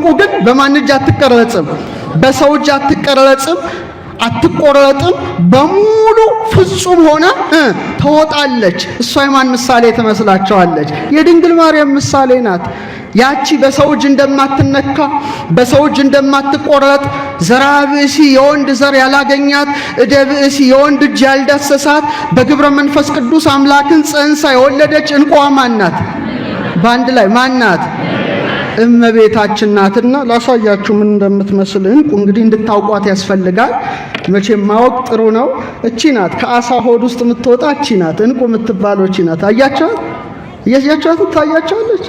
እንቁ ግን በማን እጅ አትቀረጽም? በሰው እጅ አትቀረጽም፣ አትቆረጥም። በሙሉ ፍጹም ሆና ተወጣለች። እሷ የማን ምሳሌ ትመስላችኋለች? የድንግል ማርያም ምሳሌ ናት። ያቺ በሰው እጅ እንደማትነካ በሰው እጅ እንደማትቆረጥ ዘራ ብእሲ የወንድ ዘር ያላገኛት እደ ብእሲ የወንድ እጅ ያልዳሰሳት በግብረ መንፈስ ቅዱስ አምላክን ጸንሳ የወለደች እንቁዋ ማን ናት? በአንድ ላይ ማን ናት? እመቤታችን ናትና ላሳያችሁ ምን እንደምትመስል እንቁ እንግዲህ እንድታውቋት ያስፈልጋል። መቼም ማወቅ ጥሩ ነው። እቺ ናት ከአሳ ሆድ ውስጥ የምትወጣ እቺ ናት እንቁ የምትባለው እቺ ናት። አያቻት እያያቻት ታያቻለች።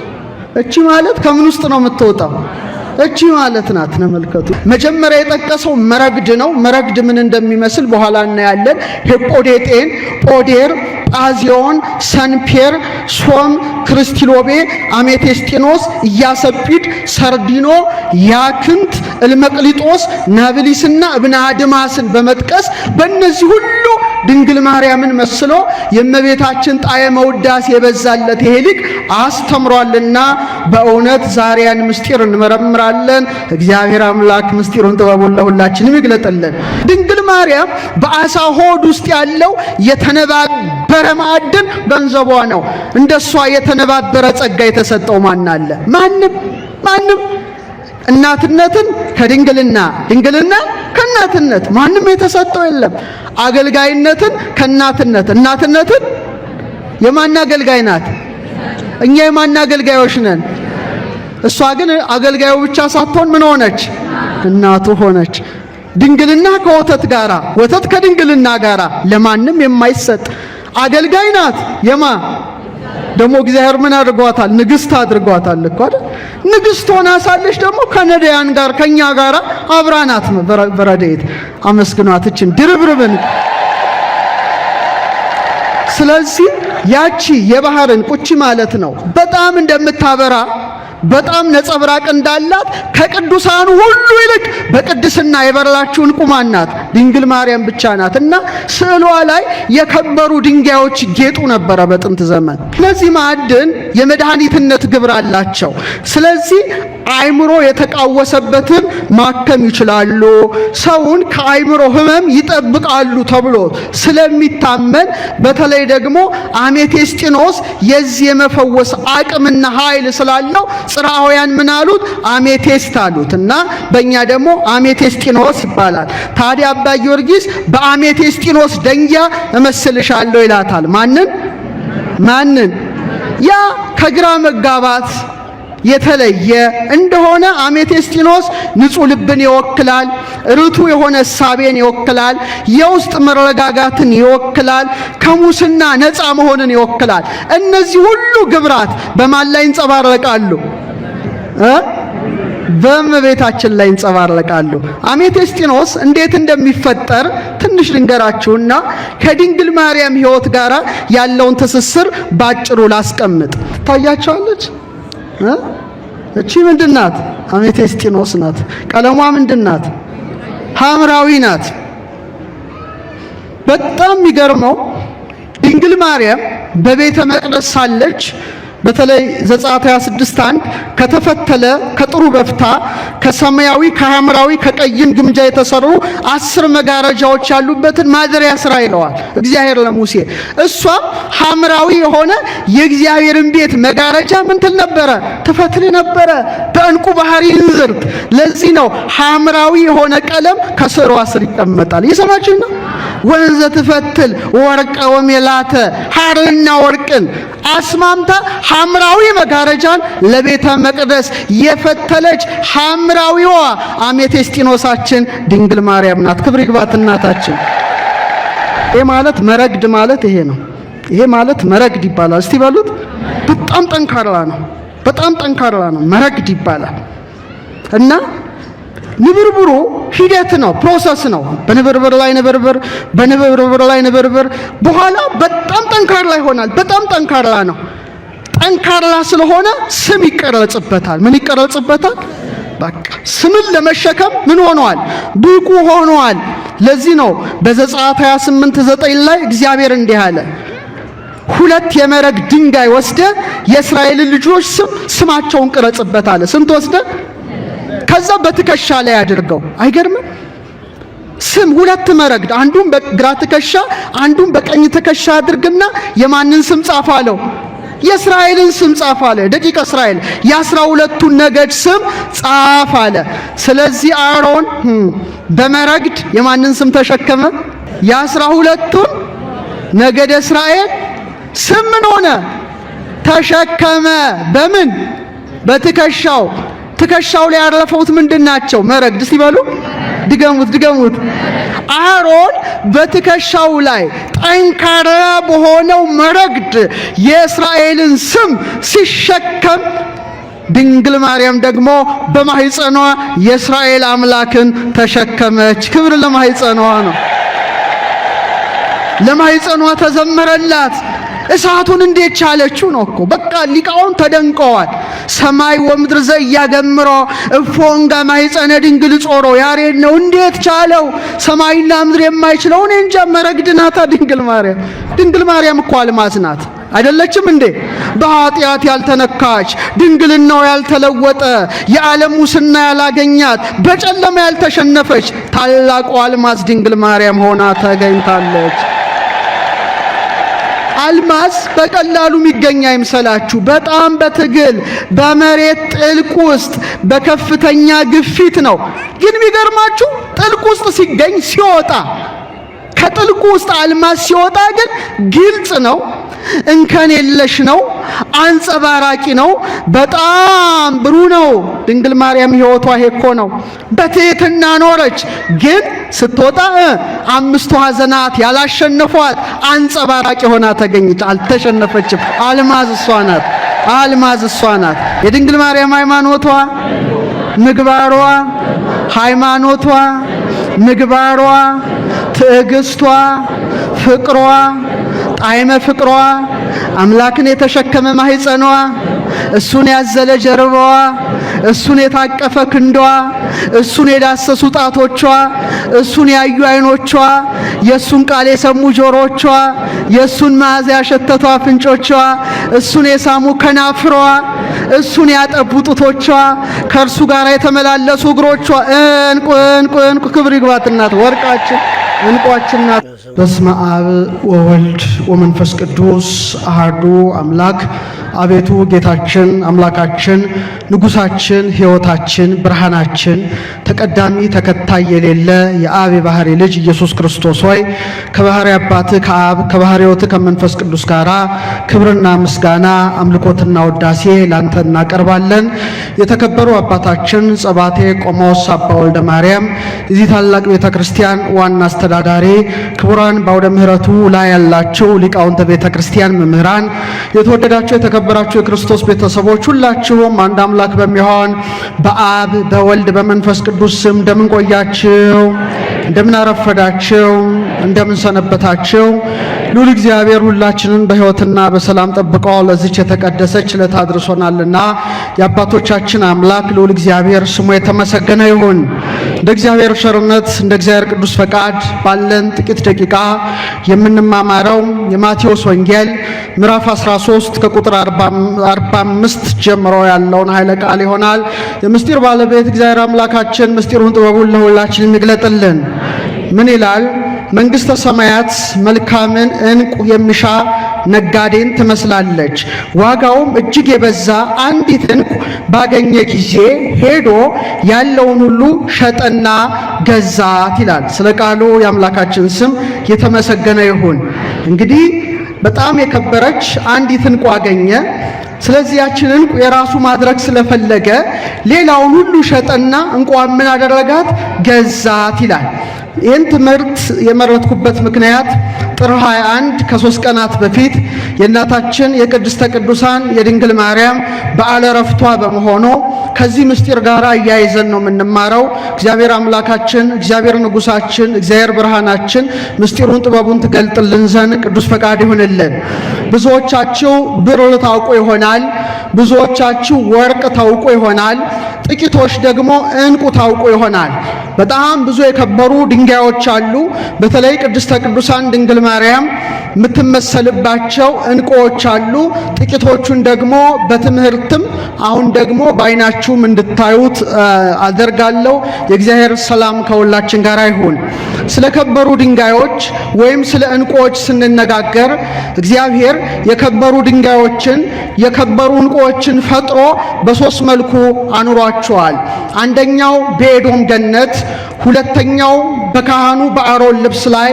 እቺ ማለት ከምን ውስጥ ነው የምትወጣው? እቺ ማለት ናት። ተመልከቱ። መጀመሪያ የጠቀሰው መረግድ ነው። መረግድ ምን እንደሚመስል በኋላ እናያለን። ሄጶዴጤን፣ ጶዴር፣ ጳዚዮን፣ ሰንፔር፣ ሶም፣ ክርስቲሎቤ፣ አሜቴስጢኖስ፣ ኢያሰጲድ፣ ሰርዲኖ፣ ያክንት፣ እልመቅሊጦስ፣ ናብሊስና እብነ አድማስን በመጥቀስ በእነዚህ ሁሉ ድንግል ማርያምን መስሎ የእመቤታችን ጣዕመ ውዳሴ የበዛለት ይሄ ሊቅ አስተምሯልና በእውነት ዛሬያን ምስጢር እንመረምራለን። እግዚአብሔር አምላክ ምስጢሩን ጥበቡን ለሁላችንም ይግለጥልን። ድንግል ማርያም በአሳ ሆድ ውስጥ ያለው የተነባበረ ማዕድን ገንዘቧ ነው። እንደሷ የተነባበረ ጸጋ የተሰጠው ማን አለ? ማንም። እናትነትን ከድንግልና፣ ድንግልና ከእናትነት ማንም የተሰጠው የለም። አገልጋይነትን ከእናትነት፣ እናትነትን የማን አገልጋይ ናት? እኛ የማን አገልጋዮች ነን? እሷ ግን አገልጋዩ ብቻ ሳትሆን ምን ሆነች? እናቱ ሆነች። ድንግልና ከወተት ጋራ፣ ወተት ከድንግልና ጋራ ለማንም የማይሰጥ አገልጋይ ናት። ደግሞ እግዚአብሔር ምን አድርጓታል? ንግስት አድርጓታል እኮ አይደል? ንግስት ሆና ሳለች ደግሞ ከነዳያን ጋር ከኛ ጋር አብራናት በረድኤት አመስግኗት እችን ድርብርብን። ስለዚህ ያቺ የባህርን ቁቺ ማለት ነው በጣም እንደምታበራ በጣም ነጸብራቅ እንዳላት ከቅዱሳኑ ሁሉ ይልቅ በቅድስና የበራችው እንቁ ማን ናት? ድንግል ማርያም ብቻ ናትና ስዕሏ ላይ የከበሩ ድንጋዮች ጌጡ ነበረ በጥንት ዘመን። እነዚህ ማዕድን የመድኃኒትነት ግብር አላቸው። ስለዚህ አእምሮ የተቃወሰበትን ማከም ይችላሉ፣ ሰውን ከአእምሮ ሕመም ይጠብቃሉ ተብሎ ስለሚታመን በተለይ ደግሞ አሜቴስጢኖስ የዚህ የመፈወስ አቅምና ኃይል ስላለው ጽርዓውያን ምን አሉት? አሜቴስት አሉት እና በእኛ ደግሞ አሜቴስጢኖስ ይባላል። ታዲያ አባ ጊዮርጊስ በአሜቴስጢኖስ ደንጊያ እመስልሻለሁ ይላታል። ማንን? ያ ከግራ መጋባት የተለየ እንደሆነ አሜቴስጢኖስ ንጹሕ ልብን ይወክላል፣ ርቱ የሆነ እሳቤን ይወክላል፣ የውስጥ መረጋጋትን ይወክላል፣ ከሙስና ነፃ መሆንን ይወክላል። እነዚህ ሁሉ ግብራት በማን ላይ ይንጸባረቃሉ? በእመቤታችን ላይ ይንጸባረቃሉ። አሜቴስጢኖስ እንዴት እንደሚፈጠር ትንሽ ልንገራችሁና ከድንግል ማርያም ሕይወት ጋር ያለውን ትስስር ባጭሩ ላስቀምጥ። ታያቸዋለች። እቺ ምንድናት? አሜቴስጢኖስ ናት። ቀለሟ ምንድናት? ሐምራዊ ናት። በጣም የሚገርመው ድንግል ማርያም በቤተ መቅደስ ሳለች በተለይ ዘጸአት 26:1 ከተፈተለ ከጥሩ በፍታ ከሰማያዊ ከሐምራዊ ከቀይም ግምጃ የተሰሩ 10 መጋረጃዎች ያሉበትን ማደሪያ ስራ ይለዋል እግዚአብሔር ለሙሴ። እሷ ሐምራዊ የሆነ የእግዚአብሔርን ቤት መጋረጃ ምን ትል ነበረ? ትፈትል ነበረ በዕንቁ ባህሪ እንዝርት። ለዚህ ነው ሐምራዊ የሆነ ቀለም ከስሯ ስር ይቀመጣል። ይሰማችሁ ነው። ወንዘ ትፈትል ወርቀ ወሜላተ ሐርና ወርቅን አስማምታ ሐምራዊ መጋረጃን ለቤተ መቅደስ የፈተለች ሐምራዊዋ አሜቴስጢኖሳችን ድንግል ማርያም ናት። ክብር ይግባት እናታችን። ይሄ ማለት መረግድ ማለት ይሄ ነው። ይሄ ማለት መረግድ ይባላል። እስቲ በሉት። በጣም ጠንካራ ነው። በጣም ጠንካራ ነው። መረግድ ይባላል እና ንብርብሩ ሂደት ነው፣ ፕሮሰስ ነው። በንብርብር ላይ ንብርብር፣ በንብርብር ላይ ንብርብር፣ በኋላ በጣም ጠንካራ ይሆናል። በጣም ጠንካራ ነው። ጠንካራ ስለሆነ ስም ይቀረጽበታል። ምን ይቀረጽበታል? በቃ ስምን ለመሸከም ምን ሆኗል? ብቁ ሆኗል። ለዚህ ነው በዘጸአት 28:9 ላይ እግዚአብሔር እንዲህ አለ፣ 2 የመረግ ድንጋይ ወስደ የእስራኤል ልጆች ስማቸውን ቅረጽበት አለ። ስንት ወስደ? ከዛ በትከሻ ላይ አድርገው። አይገርምም? ስም ሁለት መረግድ፣ አንዱን በግራ ትከሻ አንዱን በቀኝ ትከሻ አድርግና የማንን ስም ጻፍ አለው? የእስራኤልን ስም ጻፍ አለ። ደቂቀ እስራኤል የ12ቱን ነገድ ስም ጻፍ አለ። ስለዚህ አሮን በመረግድ የማንን ስም ተሸከመ? የ12ቱን ነገደ እስራኤል ስም ምን ሆነ? ተሸከመ። በምን? በትከሻው። ትከሻው ላይ ያረፈውት ምንድናቸው? መረግድ ሲበሉ ድገሙት። አሮን በትከሻው ላይ ጠንካራ በሆነው መረግድ የእስራኤልን ስም ሲሸከም፣ ድንግል ማርያም ደግሞ በማህፀኗ የእስራኤል አምላክን ተሸከመች። ክብር ለማህፀኗ ነው። ለማህፀኗ ተዘመረላት። እሳቱን እንዴት ቻለችው ነው እኮ። በቃ ሊቃውን ተደንቀዋል። ሰማይ ወምድር ዘያገምሮ እፎንጋ ማህፀነ ድንግል ጾሮ ያሬድ ነው። እንዴት ቻለው? ሰማይና ምድር የማይችለው እኔ እንጃ። መረግድ ናታ ድንግል ማርያም። ድንግል ማርያም እኮ አልማዝ ናት አይደለችም እንዴ? በኃጢአት ያልተነካች፣ ድንግልናው ያልተለወጠ፣ የዓለም ሙስና ያላገኛት፣ በጨለማ ያልተሸነፈች ታላቁ አልማዝ ድንግል ማርያም ሆና ተገኝታለች። አልማዝ በቀላሉ የሚገኝ አይምሰላችሁ። በጣም በትግል በመሬት ጥልቅ ውስጥ በከፍተኛ ግፊት ነው። ግን የሚገርማችሁ ጥልቅ ውስጥ ሲገኝ ሲወጣ፣ ከጥልቁ ውስጥ አልማዝ ሲወጣ ግን ግልጽ ነው፣ እንከን የለሽ ነው፣ አንጸባራቂ ነው፣ በጣም ብሩህ ነው። ድንግል ማርያም ሕይወቷ ይሄ እኮ ነው። በትህትና ኖረች፣ ግን ስትወጣ አምስቱ ሐዘናት ያላሸነፏት አንጸባራቂ ሆና ተገኘች። አልተሸነፈችም። አልማዝ እሷ ናት። አልማዝ እሷ ናት። የድንግል ማርያም ሃይማኖቷ፣ ምግባሯ፣ ሃይማኖቷ፣ ምግባሯ፣ ትዕግስቷ፣ ፍቅሯ፣ ጣዕመ ፍቅሯ፣ አምላክን የተሸከመ ማህፀኗ፣ እሱን ያዘለ ጀርባዋ፣ እሱን የታቀፈ ክንዷ፣ እሱን የዳሰሱ ጣቶቿ፣ እሱን ያዩ አይኖቿ፣ የእሱን ቃል የሰሙ ጆሮቿ፣ የእሱን መዓዛ ያሸተቱ አፍንጮቿ፣ እሱን የሳሙ ከናፍሯ፣ እሱን ያጠቡ ጡቶቿ፣ ከእርሱ ጋር የተመላለሱ እግሮቿ። እንቁ እንቁ እንቁ! ክብር ይግባት እናት ወርቃችን እንቋችን ናት። በስመ አብ ወወልድ ወመንፈስ ቅዱስ አሐዱ አምላክ። አቤቱ ጌታችን አምላካችን ንጉሳችን ሕይወታችን ብርሃናችን ተቀዳሚ ተከታይ የሌለ የአብ የባህሪ ልጅ ኢየሱስ ክርስቶስ ሆይ ከባህሪ አባትህ ከአብ ከባህሪ ሕይወትህ ከመንፈስ ቅዱስ ጋራ ክብርና ምስጋና አምልኮትና ውዳሴ ላንተ እናቀርባለን። የተከበሩ አባታችን ጸባቴ ቆሞስ አባ ወልደ ማርያም እዚህ ታላቅ ቤተ ክርስቲያን ዋና አስተዳዳሪ፣ ክቡራን በአውደ ምሕረቱ ላይ ያላችሁ ሊቃውንተ ቤተ ክርስቲያን መምህራን፣ የተወደዳችሁ የተከበራችሁ የክርስቶስ ቤተሰቦች ሁላችሁም አንድ አምላክ በሚሆን በአብ በወልድ በመንፈስ ቅዱስ ስም እንደምን ቆያችሁ? እንደምን አረፈዳችሁ? እንደምን ሰነበታችሁ? ልዑል እግዚአብሔር ሁላችንን በሕይወትና በሰላም ጠብቆ ለዚች የተቀደሰች ዕለት አድርሶናልና የአባቶቻችን አምላክ ልዑል እግዚአብሔር ስሙ የተመሰገነ ይሁን። እንደ እግዚአብሔር ቸርነት እንደ እግዚአብሔር ቅዱስ ፈቃድ ባለን ጥቂት ደቂቃ የምንማማረው የማቴዎስ ወንጌል ምዕራፍ 13 ከቁጥር 45 ጀምሮ ያለውን ኃይለ ቃል ይሆናል። የምስጢር ባለቤት እግዚአብሔር አምላካችን ምስጢሩን ጥበቡን ለሁላችን ይግለጥልን። ምን ይላል? መንግሥተ ሰማያት መልካምን ዕንቁ የሚሻ ነጋዴን ትመስላለች። ዋጋውም እጅግ የበዛ አንዲት ዕንቁ ባገኘ ጊዜ ሄዶ ያለውን ሁሉ ሸጠና ገዛት ይላል። ስለ ቃሉ የአምላካችን ስም የተመሰገነ ይሁን። እንግዲህ በጣም የከበረች አንዲት ዕንቁ አገኘ። ስለዚህ ያችን ዕንቁ የራሱ ማድረግ ስለፈለገ ሌላውን ሁሉ ሸጠና ዕንቁዋን ምን አደረጋት? ገዛት ይላል። ይህን ትምህርት የመረጥኩበት ምክንያት ጥር 21 ከ3 ቀናት በፊት የእናታችን የቅድስተ ቅዱሳን የድንግል ማርያም በዓለ ዕረፍቷ በመሆኑ ከዚህ ምስጢር ጋር አያይዘን ነው የምንማረው። እግዚአብሔር አምላካችን፣ እግዚአብሔር ንጉሳችን፣ እግዚአብሔር ብርሃናችን ምስጢሩን ጥበቡን ትገልጥልን ዘንድ ቅዱስ ፈቃድ ይሁንልን። ብዙዎቻችሁ ብር ታውቁ ይሆናል። ብዙዎቻችሁ ወርቅ ታውቁ ይሆናል። ጥቂቶች ደግሞ ዕንቁ ታውቁ ይሆናል። በጣም ብዙ የከበሩ ድንጋዮች አሉ። በተለይ ቅድስተ ቅዱሳን ድንግል ማርያም የምትመሰልባቸው ዕንቁዎች አሉ። ጥቂቶቹን ደግሞ በትምህርትም አሁን ደግሞ በአይናችሁም እንድታዩት አደርጋለሁ። የእግዚአብሔር ሰላም ከሁላችን ጋር ይሁን። ስለ ከበሩ ድንጋዮች ወይም ስለ ዕንቁዎች ስንነጋገር እግዚአብሔር የከበሩ ድንጋዮችን የከበሩ ዕንቁዎችን ፈጥሮ በሶስት መልኩ አኑሯቸዋል። አንደኛው በኤዶም ገነት፣ ሁለተኛው በካህኑ በአሮን ልብስ ላይ፣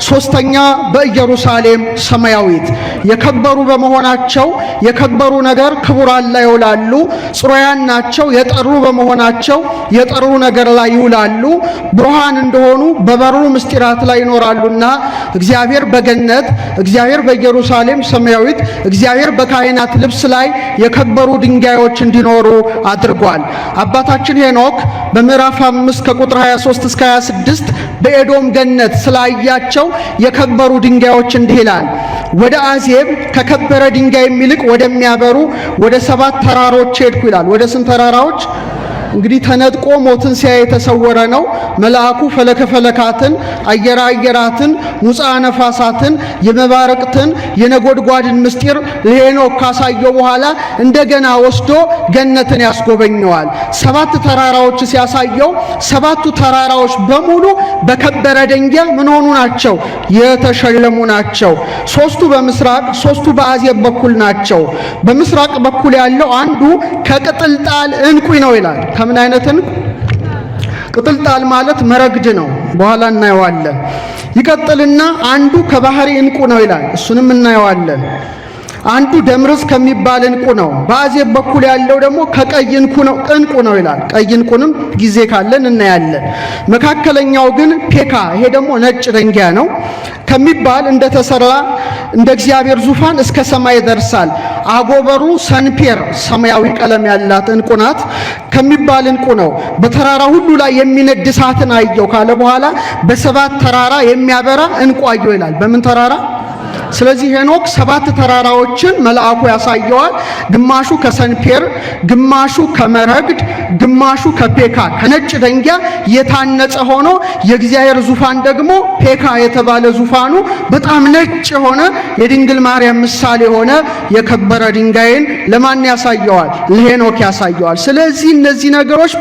ሶስተኛ በኢየሩሳሌም ሰማያዊት። የከበሩ በመሆናቸው የከበሩ ነገር ክቡራን ላይ ይውላሉ። ጽሩያን ናቸው። የጠሩ በመሆናቸው የጠሩ ነገር ላይ ይውላሉ። ብሩሃን እንደሆኑ በበሩ ምስጢራት ላይ ይኖራሉና እግዚአብሔር በገነት፣ እግዚአብሔር በኢየሩሳሌም ሰማያዊት፣ እግዚአብሔር በካህናት ልብስ ላይ የከበሩ ድንጋዮች እንዲኖሩ አድርጓል። አባታችን ሄኖክ በምዕራፍ 5 ከቁጥር 23 እስከ 26 በኤዶም ገነት ስላያቸው የከበሩ ድንጋዮች እንዲህ ይላል። ወደ አዜብ ከከበረ ድንጋይ የሚልቅ ወደሚያበሩ ወደ 7 ተራሮች ሄድኩ ይላል። ወደ ስንት ተራራዎች? እንግዲህ ተነጥቆ ሞትን ሲያይ የተሰወረ ነው። መልአኩ ፈለከ ፈለካትን፣ አየራ አየራትን፣ ሙፃ ነፋሳትን፣ የመባረቅትን የነጎድጓድን ምስጢር ለሄኖክ ካሳየው በኋላ እንደገና ወስዶ ገነትን ያስጎበኘዋል። 7 ተራራዎች ሲያሳየው 7ቱ ተራራዎች በሙሉ በከበረ ድንጋይ ምን ሆኑ ናቸው? የተሸለሙ ናቸው። 3ቱ በምስራቅ፣ 3ቱ በአዜብ በኩል ናቸው። በምስራቅ በኩል ያለው አንዱ ከቅጥልጣል ዕንቁ ነው ይላል። ከምን አይነት ዕንቁ? ቅጥልጣል ማለት መረግድ ነው። በኋላ እናየዋለን። ይቀጥልና አንዱ ከባህሪ ዕንቁ ነው ይላል። እሱንም እናየዋለን። አንዱ ደምርስ ከሚባል ዕንቁ ነው። በአዜብ በኩል ያለው ደግሞ ከቀይ ዕንቁ ነው ይላል። ቀይ ዕንቁንም ጊዜ ካለን እናያለን። መካከለኛው ግን ፔካ፣ ይሄ ደግሞ ነጭ ድንጋይ ነው ከሚባል እንደተሰራ እንደ እግዚአብሔር ዙፋን እስከ ሰማይ ይደርሳል። አጎበሩ ሰንፔር ሰማያዊ ቀለም ያላት ዕንቁ ናት ከሚባል ዕንቁ ነው። በተራራ ሁሉ ላይ የሚነድ እሳትን አየው ካለ በኋላ በ7 ተራራ የሚያበራ ዕንቁ አየው ይላል። በምን ተራራ? ስለዚህ ሄኖክ 7 ተራራዎችን መልአኩ ያሳየዋል። ግማሹ ከሰንፔር፣ ግማሹ ከመረግድ፣ ግማሹ ከፔካ ከነጭ ድንጋይ የታነጸ ሆኖ የእግዚአብሔር ዙፋን ደግሞ ፔካ የተባለ ዙፋኑ በጣም ነጭ የሆነ የድንግል ማርያም ምሳሌ የሆነ የከበረ ድንጋይን ለማን ያሳየዋል? ለሄኖክ ያሳየዋል። ስለዚህ እነዚህ ነገሮች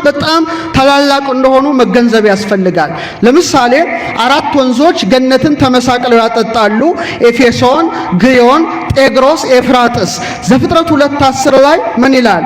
በጣም ታላላቅ እንደሆኑ መገንዘብ ያስፈልጋል። ለምሳሌ 4 ወንዞች ገነትን ተመሳቅለው ያጠጣሉ። ኤፌሶን፣ ግዮን፣ ጤግሮስ፣ ኤፍራጥስ። ዘፍጥረት 2:10 ላይ ምን ይላል?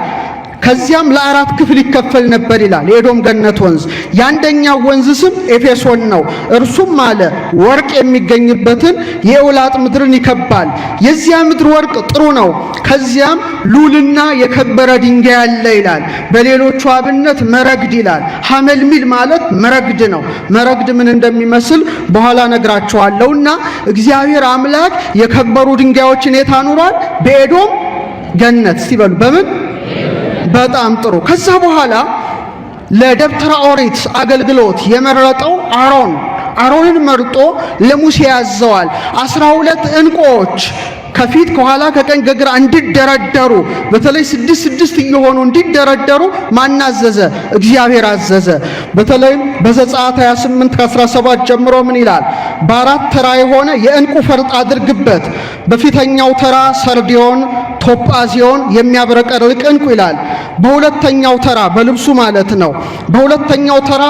ከዚያም ለ4 ክፍል ይከፈል ነበር ይላል። የኤዶም ገነት ወንዝ የአንደኛው ወንዝ ስም ኤፌሶን ነው። እርሱም አለ ወርቅ የሚገኝበትን የኤውላጥ ምድርን ይከባል። የዚያ ምድር ወርቅ ጥሩ ነው። ከዚያም ሉልና የከበረ ድንጋይ አለ ይላል። በሌሎቹ አብነት መረግድ ይላል። ሐመልሚል ማለት መረግድ ነው። መረግድ ምን እንደሚመስል በኋላ ነግራቸዋለሁና እግዚአብሔር አምላክ የከበሩ ድንጋዮችን የት አኑሯል? በኤዶም ገነት። ሲበሉ በምን? በጣም ጥሩ። ከዛ በኋላ ለደብተራ ኦሪት አገልግሎት የመረጠው አሮንን መርጦ ለሙሴ ያዘዋል። 12 ዕንቁዎች ከፊት ከኋላ ከቀኝ ከግራ እንዲደረደሩ በተለይ 6 እየሆኑ እንዲደረደሩ ማናዘዘ? እግዚአብሔር አዘዘ። በተለይም በዘጸአት 28 ከ17 ጀምሮ ምን ይላል? በ4 ተራ የሆነ የዕንቁ ፈርጥ አድርግበት። በፊተኛው ተራ ሰርዲዮን፣ ቶጳዚዮን የሚያብረቀርቅ ዕንቁ ይላል። በሁለተኛው ተራ በልብሱ ማለት ነው። በሁለተኛው ተራ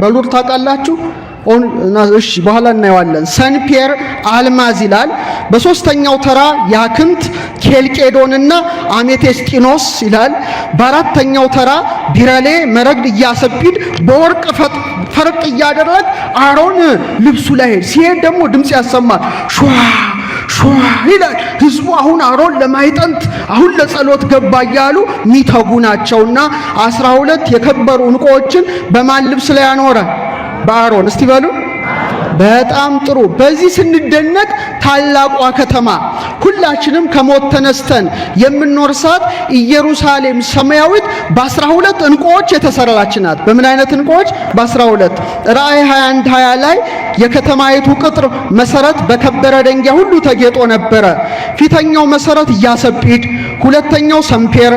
በሉር ታውቃላችሁ? እሺ በኋላ እናየዋለን። ሰንፔር አልማዝ ይላል። በሶስተኛው ተራ ያክንት፣ ኬልቄዶንና አሜቴስጢኖስ ይላል። በአራተኛው ተራ ቢረሌ፣ መረግድ፣ ኢያሰጲድ በወርቅ ፈርጥ እያደረግ አሮን ልብሱ ላይ ሲሄድ ደግሞ ድምጽ ያሰማል። ሹዋ ይላል። ህዝቡ አሁን አሮን ለማይጠንት አሁን ለጸሎት ገባ እያሉ ሚተጉ ናቸውና 12 የከበሩ ዕንቁዎችን በማን ልብስ ላይ ያኖረ? በአሮን። እስቲ በሉ በጣም ጥሩ። በዚህ ስንደነቅ ታላቋ ከተማ ሁላችንም ከሞት ተነስተን የምንኖርሳት ኢየሩሳሌም ሰማያዊት በ12 ዕንቁዎች የተሰራች ናት። በምን አይነት ዕንቁዎች? በ12። ራእይ 21:20 ላይ የከተማይቱ ቅጥር መሰረት በከበረ ድንጋይ ሁሉ ተጌጦ ነበረ። ፊተኛው መሰረት ኢያሰጲድ፣ ሁለተኛው ሰንፔር፣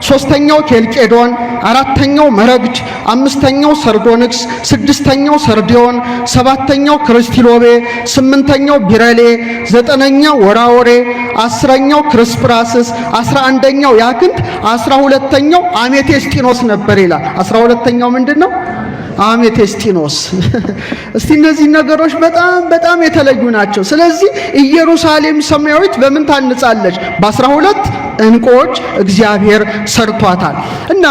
ሶስተኛው ኬልቄዶን፣ አራተኛው መረግድ፣ አምስተኛው ሰርዶንክስ፣ ስድስተኛው ሰርዲዮን፣ ሰባተኛው ክርስቲሎቤ፣ ስምንተኛው ቢረሌ፣ ዘጠነኛው ወራወሬ፣ አስረኛው ክርስፕራስስ፣ 11ኛው ያክንት፣ 12ኛው አሜቴስጢኖስ ነበር ይላል። 12ኛው ምንድነው? አሜቴስጢኖስ። እስቲ እነዚህ ነገሮች በጣም የተለዩ ናቸው። ስለዚህ ኢየሩሳሌም ሰማያዊት በምን ታንጻለች? በ12 ዕንቁዎች እግዚአብሔር ሰርቷታል። እና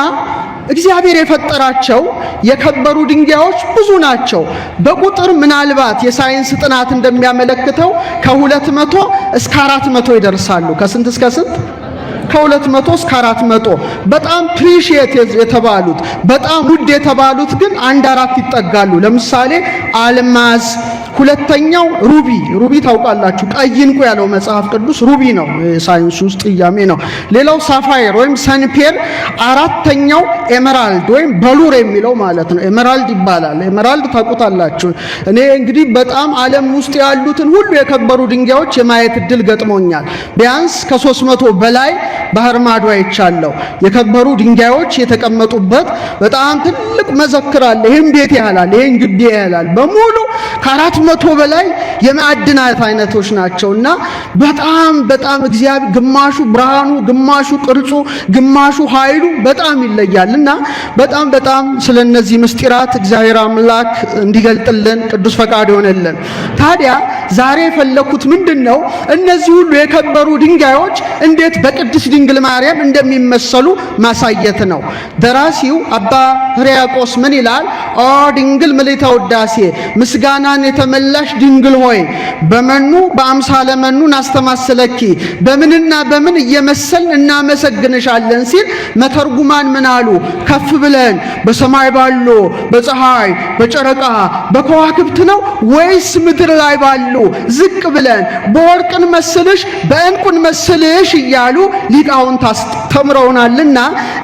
እግዚአብሔር የፈጠራቸው የከበሩ ድንጋዮች ብዙ ናቸው። በቁጥር ምናልባት የሳይንስ ጥናት እንደሚያመለክተው ከ200 እስከ 400 ይደርሳሉ። ከስንት እስከ ስንት? ከ200 እስከ 400። በጣም ፕሪሺየት የተባሉት በጣም ውድ የተባሉት ግን 1-4 ይጠጋሉ። ለምሳሌ አልማዝ፣ ሁለተኛው ሩቢ ታውቃላችሁ፣ ቀይ ዕንቁ ያለው መጽሐፍ ቅዱስ ሩቢ ነው፣ ሳይንስ ውስጥ ጥያሜ ነው። ሌላው ሳፋየር ወይም ሰንፔር፣ አራተኛው ኤመራልድ ወይም በሉር የሚለው ማለት ነው። ኤመራልድ ይባላል። ኤመራልድ ታውቁታላችሁ። እኔ እንግዲህ በጣም ዓለም ውስጥ ያሉትን ሁሉ የከበሩ ድንጋዮች የማየት እድል ገጥሞኛል። ቢያንስ ከ300 በላይ ባህር ማዶ አይቻለሁ። የከበሩ ድንጋዮች የተቀመጡበት በጣም ትልቅ መዘክር አለ። ይሄን ቤት ያህላል፣ ይሄን ግቢ ያህላል። በሙሉ ከ400 በላይ የማዕድናት አይነቶች ናቸውና በጣም እግዚአብሔር ግማሹ ብርሃኑ፣ ግማሹ ቅርጹ፣ ግማሹ ኃይሉ በጣም ይለያልና በጣም ስለነዚህ ምስጢራት እግዚአብሔር አምላክ እንዲገልጥልን ቅዱስ ፈቃድ ይሆነልን። ታዲያ ዛሬ የፈለኩት ምንድነው? እነዚህ ሁሉ የከበሩ ድንጋዮች እንዴት በቅድስት ድንግል ማርያም እንደሚመሰሉ ማሳየት ነው። ደራሲው አባ ሕርያቆስ ምን ይላል? ኦ ድንግል ምልዕተ ውዳሴ ምስጋናን የተመላሽ ድንግል ሆይ በመኑ በአምሳለ መኑ ናስተማስለኪ በምንና በምን እየመሰልን እናመሰግንሻለን ሲል መተርጉማን ምን አሉ? ከፍ ብለን በሰማይ ባሉ በፀሐይ በጨረቃ በከዋክብት ነው ወይስ ምድር ላይ ባሉ ዝቅ ብለን በወርቅን መስልሽ በእንቁን መስልሽ እያሉ ሊቃውንት አስተምረውናልና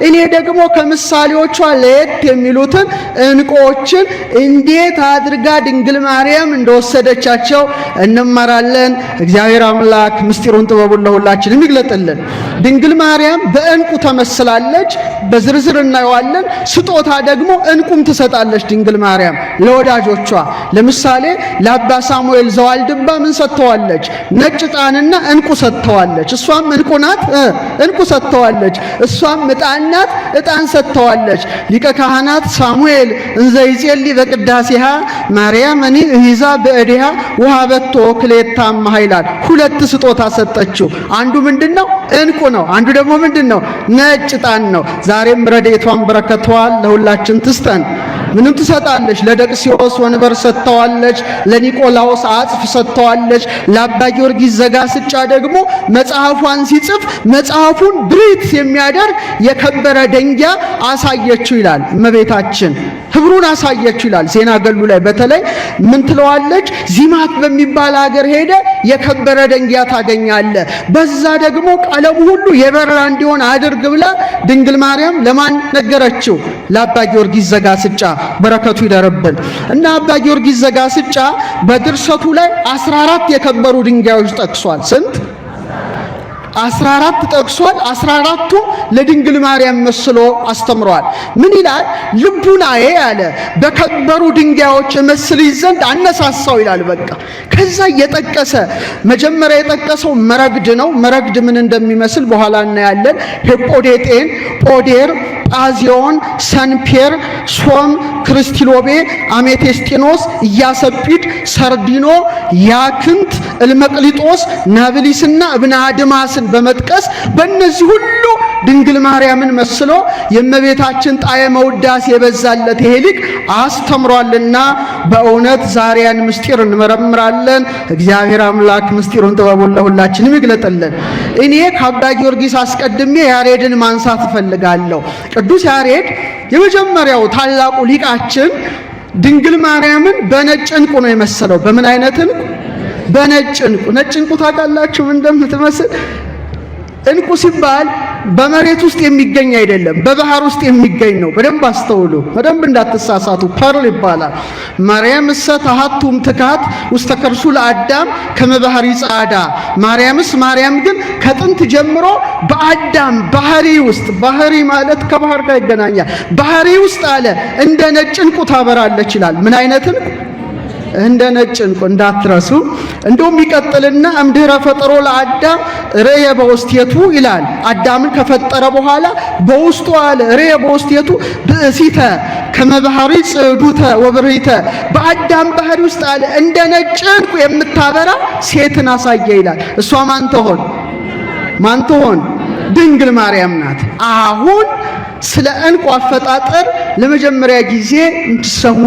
እኔ ደግሞ ከምሳሌዎቿ ለየት የሚሉትን ዕንቁዎችን እንዴት አድርጋ ድንግል ማርያም እንደወሰደቻቸው እንማራለን። እግዚአብሔር አምላክ ምስጢሩን ጥበቡን ለሁላችንም ይግለጥልን። ድንግል ማርያም በዕንቁ ተመስላለች፣ በዝርዝር እናየዋለን። ስጦታ ደግሞ ዕንቁም ትሰጣለች ድንግል ማርያም ለወዳጆቿ። ለምሳሌ ለአባ ሳሙኤል ዘዋልድባ ምን ሰጥተዋለች? ነጭ ዕጣንና ዕንቁ ሰጥተዋለች። እሷም ዕንቁ ናት፣ ዕንቁ ሰጥተዋለች። እሷም ዕጣን ናት፣ ዕጣን ሰጥተዋለች። ሊቀ ካህናት ሳሙኤል እንዘ ይጼልይ በቅዳሴሃ ማርያም እኔ እሂዛ በእዴሃ ወሀበቶ ክሌታ ማይላል። ሁለት ስጦታ ሰጠችው። አንዱ ምንድነው? ዕንቁ ነው። አንዱ ደግሞ ምንድነው? ነጭ ዕጣን ነው። ዛሬም ረድኤቷን በረከቷን ለሁላችን ትስጠን። ምንም ትሰጣለች። ለደቅሲዮስ ወንበር ሰጥተዋለች። ለኒቆላዎስ አጽፍ ሰጥተዋለች። ለአባ ጊዮርጊስ ዘጋስጫ ደግሞ መጽሐፏን ሲጽፍ መጽሐፉን ብሪት የሚያደርግ የከበረ ደንጊያ አሳየችው ይላል እመቤታችን። ህብሩን አሳየችው ይላል ዜና ገሉ ላይ። በተለይ ምን ትለዋለች? ዚማት በሚባል ሀገር ሄደ የከበረ ደንጊያ ታገኛለ፣ በዛ ደግሞ ቀለሙ ሁሉ የበራ እንዲሆን አድርግ ብላ ድንግል ማርያም ለማን ነገረችው? ለአባ ጊዮርጊስ ዘጋስጫ። በረከቱ ይደርብን እና አባ ጊዮርጊስ ዘጋስጫ በድርሰቱ ላይ 14 የከበሩ ድንጋዮች ጠቅሷል። ስንት? 14 ጠቅሷል። 14ቱ ለድንግል ማርያም መስሎ አስተምሯል። ምን ይላል? ልቡናዬ አለ በከበሩ ድንጋዮች መስልሽ ዘንድ አነሳሳው ይላል። በቃ ከዛ እየጠቀሰ መጀመሪያ የጠቀሰው መረግድ ነው። መረግድ ምን እንደሚመስል በኋላ እናያለን። ሄጶዴጤን፣ ጶዴር፣ ጳዚዮን፣ ሰንፔር፣ ሶም፣ ክርስቲሎቤ፣ አሜቴስጢኖስ፣ ኢያሰጲድ፣ ሰርዲኖ፣ ያክንት፣ እልመቅሊጦስ፣ ናብሊስና እብነ አድማስን በመጥቀስ በእነዚህ ሁሉ ድንግል ማርያምን መስሎ የእመቤታችን ጣዕመ ውዳሴ የበዛለት ይሄ ሊቅ አስተምሯልና በእውነት ዛሬያን ምስጢር እንመረምራለን። እግዚአብሔር አምላክ ምስጢሩን ጥበቡን ለሁላችንም ይግለጥልን። እኔ ከአባ ጊዮርጊስ አስቀድሜ ያሬድን ማንሳት እፈልጋለሁ። ቅዱስ ያሬድ የመጀመሪያው ታላቁ ሊቃችን ድንግል ማርያምን በነጭ ዕንቁ ነው የመሰለው። በምን አይነት ዕንቁ? በነጭ ዕንቁ። ነጭ ዕንቁ ታውቃላችሁ ምን እንደምትመስል? ዕንቁ ሲባል በመሬት ውስጥ የሚገኝ አይደለም፣ በባህር ውስጥ የሚገኝ ነው። በደንብ አስተውሉ፣ በደንብ እንዳትሳሳቱ። ፐርል ይባላል። ማርያም ተሃቱም ትካት ውስተ ከርሱ ለአዳም ከመባህሪ ጻዳ። ማርያም ግን ከጥንት ጀምሮ በአዳም ባህሪ ውስጥ፣ ባህሪ ማለት ከባህር ጋር ይገናኛል። ባህሪ ውስጥ አለ እንደ ነጭ ዕንቁ ታበራለች ይላል። ምን አይነት ዕንቁ? እንደ ነጭ ዕንቁ እንዳትረሱ። እንደውም ይቀጥልና እምድኅረ ፈጠሮ ለአዳም ርየ በውስቴቱ ይላል። አዳምን ከፈጠረ በኋላ በውስጡ አለ ርየ በውስቴቱ ብእሲተ ከመባህሪ ጽዱተ ወብርሂተ። በአዳም ባህሪ ውስጥ አለ እንደ ነጭ ዕንቁ የምታበራ ሴትን አሳየ ይላል። እሷ ማን ትሆን? ድንግል ማርያም ናት። አሁን ስለ ዕንቁ አፈጣጠር ለመጀመሪያ ጊዜ እንድትሰሙ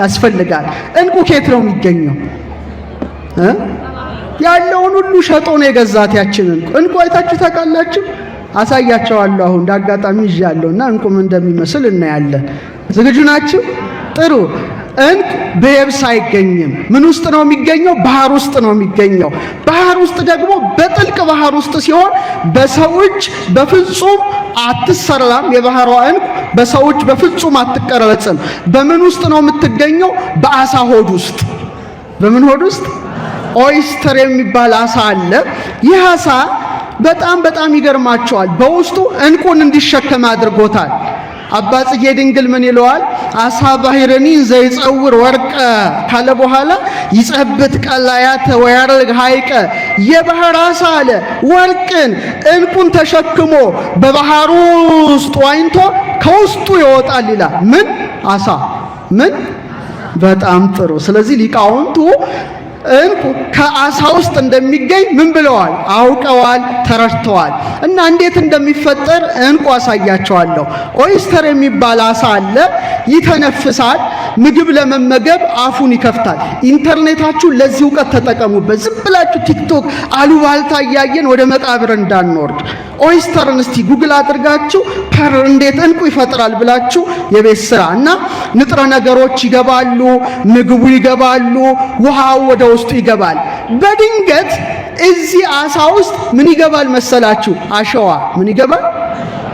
ያስፈልጋል። ዕንቁ ከየት ነው የሚገኘው? ያለውን ሁሉ ሸጦ ነው የገዛት ያችን ዕንቁ አይታችሁ ታውቃላችሁ? አሳያቸዋለሁ። አሁን እንዳጋጣሚ ይዣለሁና ዕንቁ ምን እንደሚመስል እናያለን። ዝግጁ ናችሁ? ጥሩ። ዕንቁ በየብስ አይገኝም። ምን ውስጥ ነው የሚገኘው? ባህር ውስጥ ነው የሚገኘው። ባህር ውስጥ ደግሞ በጥልቅ ባህር ውስጥ ሲሆን በሰው እጅ በፍጹም አትሰራም። የባህሯ ዕንቁ በሰው እጅ በፍጹም አትቀረጽም። በምን ውስጥ ነው የምትገኘው? በአሳ ሆድ ውስጥ። በምን ሆድ ውስጥ? ኦይስተር የሚባል አሳ አለ። ይህ አሳ በጣም ይገርማቸዋል። በውስጡ ዕንቁን እንዲሸከም አድርጎታል። አባ ጽጌ ድንግል ምን ይለዋል? አሳ ባህርኒ ዘይጸውር ወርቀ ካለ በኋላ ይጸብት ቀላያተ ወያርግ ሐይቀ። የባህር አሳ አለ ወርቅን ዕንቁን ተሸክሞ በባህሩ ውስጥ ዋኝቶ ከውስጡ ይወጣል ይላል። ምን አሳ? ምን? በጣም ጥሩ። ስለዚህ ሊቃውንቱ ዕንቁ ከአሳ ውስጥ እንደሚገኝ ምን ብለዋል? አውቀዋል፣ ተረድተዋል። እና እንዴት እንደሚፈጠር ዕንቁ አሳያቸዋለሁ። ኦይስተር የሚባል አሳ አለ። ይተነፍሳል። ምግብ ለመመገብ አፉን ይከፍታል። ኢንተርኔታችሁ ለዚህ ዕውቀት ተጠቀሙበት። ዝም ብላችሁ ቲክቶክ አሉባልታ እያየን ወደ መቃብር እንዳንወርድ። ኦይስተርን እስቲ ጉግል አድርጋችሁ እንዴት ዕንቁ ይፈጥራል ብላችሁ የቤት ስራ እና ንጥረ ነገሮች ይገባሉ፣ ምግቡ ይገባሉ፣ ውሃው ወደ ውስጡ ይገባል። በድንገት እዚህ አሳ ውስጥ ምን ይገባል መሰላችሁ? አሸዋ። ምን ይገባል?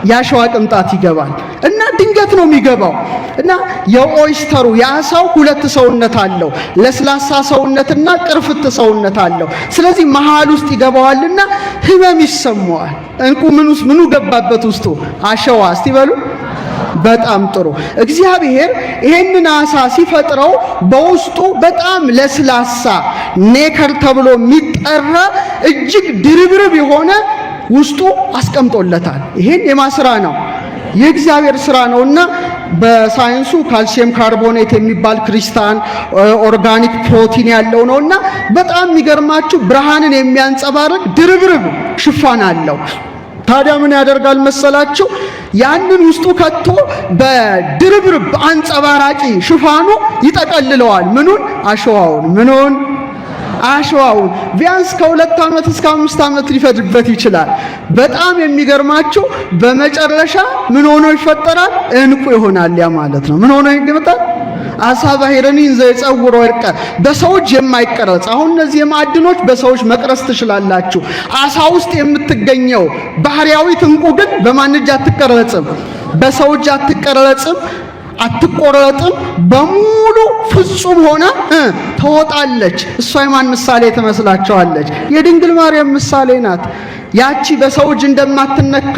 የአሸዋ ቅንጣት ይገባል። እና ድንገት ነው የሚገባው። እና የኦይስተሩ የአሳው ሁለት ሰውነት አለው፣ ለስላሳ ሰውነትና ቅርፍት ሰውነት አለው። ስለዚህ መሃል ውስጥ ይገባዋልና ህመም ይሰማዋል። ዕንቁ ምኑ ገባበት ውስጡ? አሸዋ። እስቲ በሉ። በጣም ጥሩ። እግዚአብሔር ይሄንን አሳ ሲፈጥረው በውስጡ በጣም ለስላሳ ኔከር ተብሎ የሚጠራ እጅግ ድርብርብ የሆነ ውስጡ አስቀምጦለታል። ይሄን የማስራ ነው? የእግዚአብሔር ስራ ነውና በሳይንሱ ካልሲየም ካርቦኔት የሚባል ክሪስታል ኦርጋኒክ ፕሮቲን ያለው ነውና በጣም የሚገርማችሁ ብርሃንን የሚያንጸባርቅ ድርብርብ ሽፋን አለው። ታዲያ ምን ያደርጋል መሰላችሁ? ያንን ውስጡ ከቶ በድርብርብ አንጸባራቂ ሽፋኑ ይጠቀልለዋል። ምኑን? አሸዋውን። ምኑን? አሸዋውን። ቢያንስ ከ2 ዓመት እስከ 5 ዓመት ሊፈጅበት ይችላል። በጣም የሚገርማችሁ በመጨረሻ ምን ሆኖ ይፈጠራል? ዕንቁ ይሆናል። ያ ማለት ነው ምን ሆኖ ይገመታል? አሳ ባህርኒ ዘይጸውር ወርቀ። በሰው እጅ የማይቀረጽ። አሁን እነዚህ የማዕድኖች በሰዎች መቅረጽ ትችላላችሁ። አሳ ውስጥ የምትገኘው ባህሪያዊት ዕንቁ ግን በማን እጅ አትቀረጽም? በሰው እጅ አትቀረጽም፣ አትቆረጥም። በሙሉ ፍጹም ሆና ትወጣለች። እሷ የማን ምሳሌ ትመስላችኋለች? የድንግል ማርያም ምሳሌ ናት። ያቺ በሰው እጅ እንደማትነካ፣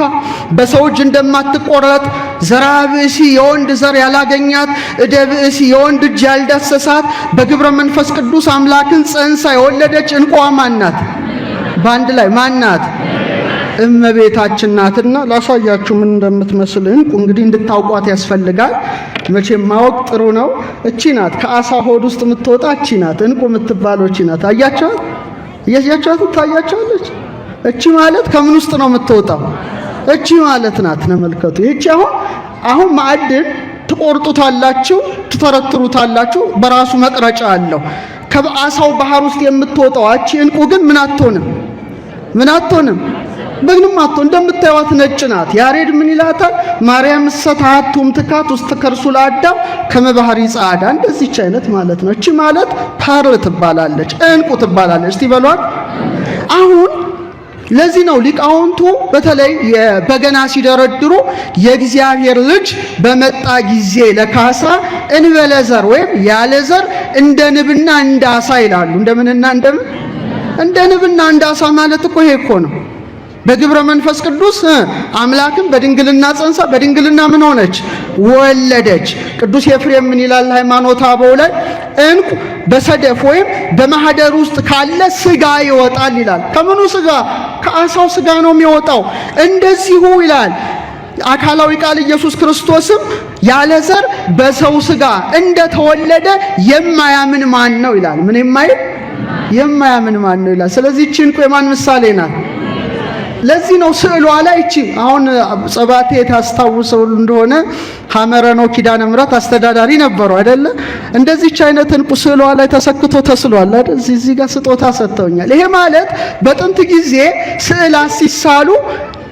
በሰው እጅ እንደማትቆረጥ፣ ዘራ ብእሲ የወንድ ዘር ያላገኛት፣ እደ ብእሲ የወንድ እጅ ያልዳሰሳት፣ በግብረ መንፈስ ቅዱስ አምላክን ጸንሳ የወለደች ዕንቁ ማን ናት? በአንድ ላይ ማን ናት? እመቤታችን ናትና ላሳያችሁ ምን እንደምትመስል ዕንቁ። እንግዲህ እንድታውቋት ያስፈልጋል። መቼም ማወቅ ጥሩ ነው። እቺ ናት ከአሳ ሆድ ውስጥ የምትወጣ እቺ ናት ዕንቁ የምትባለው እቺ ናት። አያችኋት? እያያችኋት ታያችኋለች። እቺ ማለት ከምን ውስጥ ነው የምትወጣው? እቺ ማለት ናት። ተመልከቱ። ይቺ አሁን ማዕድን ትቆርጡታላችሁ፣ ትተረትሩታላችሁ። በራሱ መቅረጫ አለው። ከአሳው ባህር ውስጥ የምትወጣው እቺ ዕንቁ ግን ምን አትሆንም? ምን አትሆንም? ምንም አትሆን። እንደምታዩት ነጭ ናት። ያሬድ ምን ይላታል? ማርያም ተሃቱም ትካት ውስጥ ከርሱ ለአዳም ከመባህሪ ጻዳ። እንደዚህች አይነት ማለት ነው። እቺ ማለት ፐርል ትባላለች፣ ዕንቁ ትባላለች። እስቲ በሏት። አሁን ለዚህ ነው ሊቃውንቱ በተለይ በገና ሲደረድሩ የእግዚአብሔር ልጅ በመጣ ጊዜ ለካሳ እንበለ ዘር ወይም ያለ ዘር እንደ ንብና እንደ አሳ ይላሉ። እንደምንና እንደምን? እንደ ንብና እንደ አሳ ማለት እኮ ይሄ እኮ ነው። በግብረ መንፈስ ቅዱስ አምላክም በድንግልና ጸንሳ በድንግልና ምን ሆነች? ወለደች። ቅዱስ ኤፍሬም ምን ይላል ሃይማኖተ አበው ላይ? እንቁ በሰደፍ ወይም በማህደር ውስጥ ካለ ስጋ ይወጣል ይላል። ከምኑ ስጋ? ከአሳው ስጋ ነው የሚወጣው። እንደዚሁ ይላል አካላዊ ቃል ኢየሱስ ክርስቶስም ያለ ዘር በሰው ስጋ እንደተወለደ የማያምን ማን ነው ይላል። ምን የማያምን ማን ነው ይላል። ስለዚህ እቺ እንቁ የማን ምሳሌ ናት? ለዚህ ነው ስዕሏ ላይ እቺ አሁን ጸባቴ ታስታውሰው እንደሆነ ሐመረ ነው ኪዳነ ምሕረት አስተዳዳሪ ነበሩ አይደለ? እንደዚህች አይነት እንቁ ስዕሏ ላይ ተሰክቶ ተስሏል አይደል? እዚህ ጋር ስጦታ ሰጥተውኛል። ይሄ ማለት በጥንት ጊዜ ስዕላት ሲሳሉ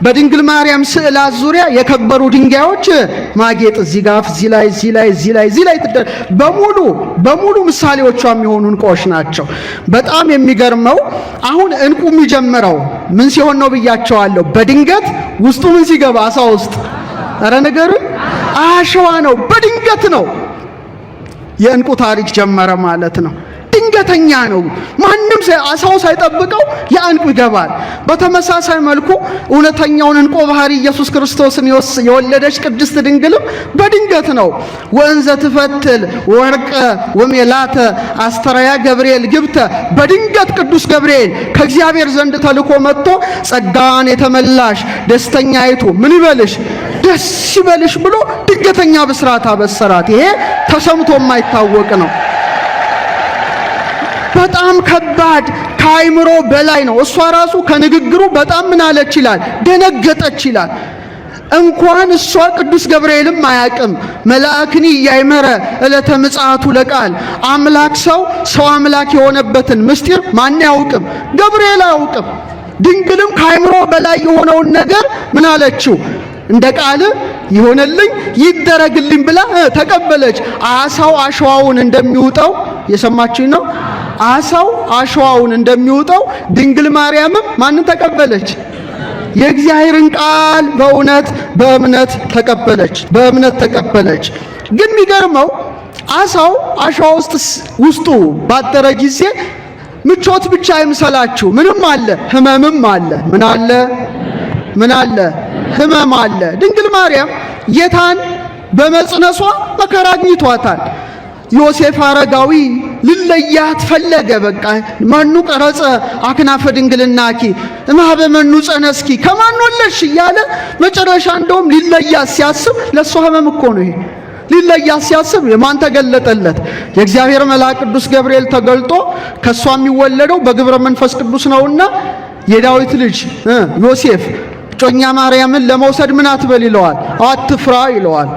በድንግል ማርያም ስዕላት ዙሪያ የከበሩ ድንጋዮች ማጌጥ እዚህ ጋር እዚህ ላይ በሙሉ ምሳሌዎቿ የሚሆኑ እንቁዎች ናቸው። በጣም የሚገርመው አሁን እንቁ የሚጀምረው ምን ሲሆን ነው ብያቸዋለሁ። በድንገት ውስጡ ምን ሲገባ አሳ ውስጥ አረ ነገር አሸዋ ነው። በድንገት ነው የእንቁ ታሪክ ጀመረ ማለት ነው። ድንገተኛ ነው። ማንም አሳው ሳይጠብቀው ያንቁ ይገባል። በተመሳሳይ መልኩ እውነተኛውን እንቁ ባህሪ ኢየሱስ ክርስቶስን የወለደች ቅድስት ድንግልም በድንገት ነው። ወንዘ ትፈትል ወርቀ ወሜላተ አስተራያ ገብርኤል ግብተ። በድንገት ቅዱስ ገብርኤል ከእግዚአብሔር ዘንድ ተልኮ መጥቶ ጸጋን የተመላሽ ደስተኛይቱ ምን ይበልሽ ደስ ይበልሽ ብሎ ድንገተኛ ብስራት አበሰራት። ይሄ ተሰምቶ የማይታወቅ ነው። በጣም ከባድ ከአይምሮ በላይ ነው። እሷ ራሱ ከንግግሩ በጣም ምን አለች ይላል? ደነገጠች ይላል። እንኳን እሷ ቅዱስ ገብርኤልም አያቅም። መልአክኒ ያይመረ ዕለተ ምጽአቱ ለቃል አምላክ ሰው አምላክ የሆነበትን ምስጢር ማን ያውቅም? ገብርኤል አያውቅም። ድንግልም ከአይምሮ በላይ የሆነውን ነገር ምን አለችው? እንደ ቃል ይሆነልኝ ይደረግልኝ ብላ ተቀበለች። አሳው አሸዋውን እንደሚውጠው የሰማችኝ ነው። አሳው አሸዋውን እንደሚውጠው ድንግል ማርያምም ማንን ተቀበለች? የእግዚአብሔርን ቃል በእምነት ተቀበለች። ግን የሚገርመው አሳው አሸዋ ውስጡ ባደረ ጊዜ ምቾት ብቻ አይምሰላችሁ። ምንም አለ፣ ህመምም አለ። ምን አለ? ህመም አለ። ድንግል ማርያም ጌታን በመጽነሷ መከራ አግኝቷታል። ዮሴፍ አረጋዊ ልለያት ፈለገ። በቃ መኑ ቀረጸ አክናፈ ድንግልናኪ እማበ መኑ ጸነስኪ ከማን ወለድሽ እያለ መጨረሻ እንደውም ሊለያት ሲያስብ ለሷ ህመም እኮ ነው ይሄ። ሊለያት ሲያስብ የማን ተገለጠለት? የእግዚአብሔር መልአክ ቅዱስ ገብርኤል ተገልጦ ከሷ የሚወለደው በግብረ መንፈስ ቅዱስ ነውና የዳዊት ልጅ ዮሴፍ ጮኛ ማርያምን ለመውሰድ ምን አትበል ይለዋል፣ አትፍራ ይለዋል።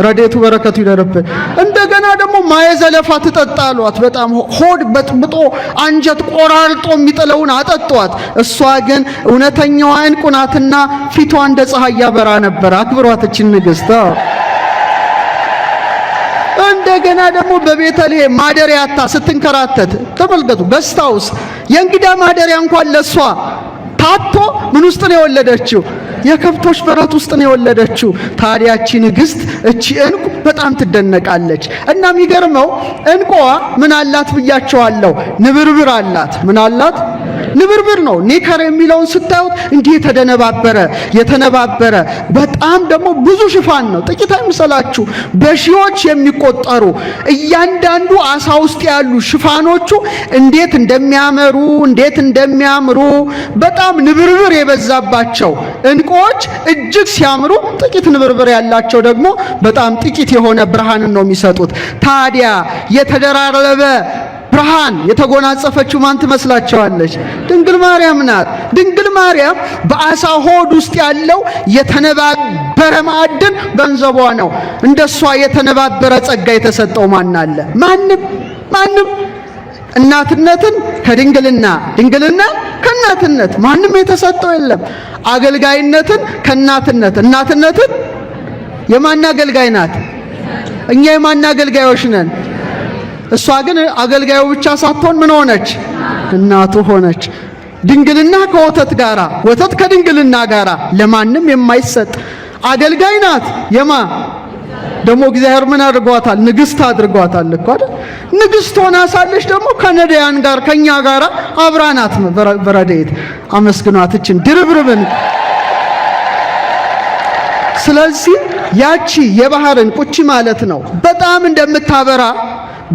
ረዴቱ በረከቱ ይደርብን። እንደገና ደግሞ ማየዘለፋ ትጠጣሏት። በጣም ሆድ በጥብጦ አንጀት ቆራርጦ የሚጥለውን አጠጧት። እሷ ግን እውነተኛዋ እንቁ ናትና ፊቷ እንደ ፀሐይ ያበራ ነበር። አክብሯት እችን ንግሥት። እንደገና ደግሞ በቤተልሔም ማደሪያታ ስትንከራተት ተመልከቱ። ገስታውስ የእንግዳ ማደሪያ እንኳን ለሷ ታቶ ምን ውስጥ ነው የወለደችው? የከብቶች በረት ውስጥ ነው የወለደችው። ታዲያ እቺ ንግሥት እቺ እንቁ በጣም ትደነቃለች። እና የሚገርመው እንቁዋ ምን አላት ብያቸዋለሁ? ንብርብር አላት። ምን አላት? ንብርብር ነው። ኔከር የሚለውን ስታዩት እንዲህ የተነባበረ በጣም ደግሞ ብዙ ሽፋን ነው። ጥቂት አይምሰላችሁ። በሺዎች የሚቆጠሩ እያንዳንዱ አሳ ውስጥ ያሉ ሽፋኖቹ እንዴት እንደሚያምሩ በጣም ንብርብር የበዛባቸው እንቁዎች እጅግ ሲያምሩ፣ ጥቂት ንብርብር ያላቸው ደግሞ በጣም ጥቂት የሆነ ብርሃንን ነው የሚሰጡት። ታዲያ የተደራረበ ብርሃን የተጎናጸፈችው ማን ትመስላችኋለች? ድንግል ማርያም ናት። ድንግል ማርያም በአሳ ሆድ ውስጥ ያለው የተነባበረ ማዕድን ገንዘቧ ነው። እንደሷ የተነባበረ ጸጋ የተሰጠው ማን አለ? ማንም። እናትነትን ከድንግልና፣ ድንግልና ከእናትነት ማንም የተሰጠው የለም። አገልጋይነትን ከእናትነት፣ እናትነትን የማን አገልጋይ ናት? እኛ የማን አገልጋዮች ነን? እሷ ግን አገልጋዩ ብቻ ሳትሆን ምን ሆነች? እናቱ ሆነች። ድንግልና ከወተት ጋራ፣ ወተት ከድንግልና ጋራ ለማንም የማይሰጥ አገልጋይ ናት። የማ ደግሞ እግዚአብሔር ምን አድርጓታል? ንግስት አድርጓታል እኮ አይደል? ንግስት ሆና ሳለች ደግሞ ከነዳያን ጋር ከኛ ጋር አብራናት በረድኤት አመስግኗት እችን ድርብርብን። ስለዚህ ያቺ የባህርን ቁቺ ማለት ነው በጣም እንደምታበራ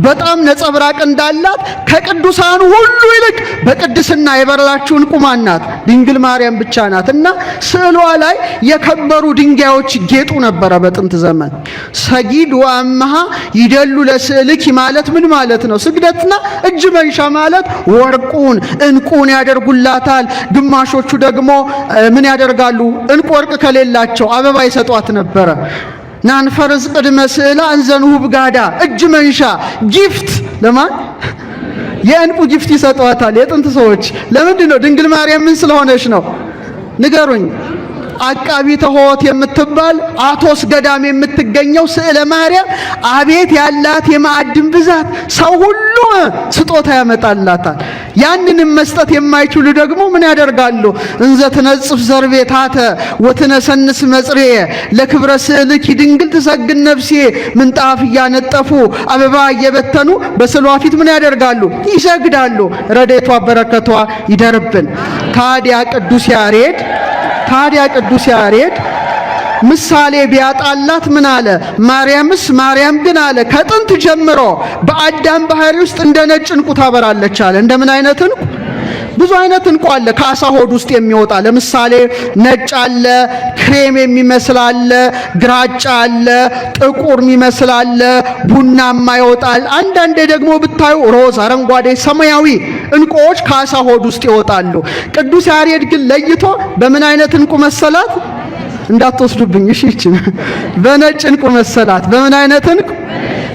በጣም ነጸብራቅ እንዳላት ከቅዱሳን ሁሉ ይልቅ በቅድስና የበራችው ዕንቁ ማን ናት? ድንግል ማርያም ብቻ ናት። እና ስዕሏ ላይ የከበሩ ድንጋዮች ጌጡ ነበረ በጥንት ዘመን። ሰጊድ ወአምሃ ይደሉ ለስዕልኪ ማለት ምን ማለት ነው? ስግደትና እጅ መንሻ ማለት ወርቁን ዕንቁን ያደርጉላታል። ግማሾቹ ደግሞ ምን ያደርጋሉ? ዕንቁ ወርቅ ከሌላቸው አበባ ይሰጧት ነበረ። ናንፈርዝ ቅድመ ስዕላ እንዘንሁ ብጋዳ እጅ መንሻ ጊፍት ለማን የዕንቁ ጊፍት ይሰጧታል የጥንት ሰዎች። ለምንድን ነው? ድንግል ማርያም ምን ስለሆነች ነው? ንገሩኝ። አቃቢተ ሆት የምትባል አቶስ ገዳም የምትገኘው ስዕለ ማርያም አቤት ያላት የማዕድን ብዛት! ሰው ሁሉ ስጦታ ያመጣላታል። ያንንም መስጠት የማይችሉ ደግሞ ምን ያደርጋሉ? እንዘ ትነጽፍ ዘርቤታተ ወትነሰንስ መጽሬ ለክብረ ስዕልኪ ድንግል ትሰግድ ነፍሴ ምንጣፍ እያነጠፉ አበባ እየበተኑ በስዕሏ ፊት ምን ያደርጋሉ? ይሰግዳሉ። ረድኤቷ በረከቷ ይደርብን። ታዲያ ቅዱስ ያሬድ ምሳሌ ቢያጣላት ምን አለ? ማርያም ግን አለ ከጥንት ጀምሮ በአዳም ባህሪ ውስጥ እንደ ነጭ ዕንቁ ታበራለች አለ። እንደምን አይነት ዕንቁ? ብዙ አይነት ዕንቁ አለ ከአሳ ሆድ ውስጥ የሚወጣ። ለምሳሌ ነጭ አለ፣ ክሬም የሚመስል አለ፣ ግራጫ አለ፣ ጥቁር የሚመስል አለ፣ ቡናማ ይወጣል። አንዳንዴ ደግሞ ብታዩ ሮዝ፣ አረንጓዴ፣ ሰማያዊ ዕንቁዎች ከአሳ ሆድ ውስጥ ይወጣሉ። ቅዱስ ያሬድ ግን ለይቶ በምን አይነት ዕንቁ መሰላት? እንዳትወስዱብኝ እሺ። በነጭ ዕንቁ መሰላት። በምን አይነት ዕንቁ?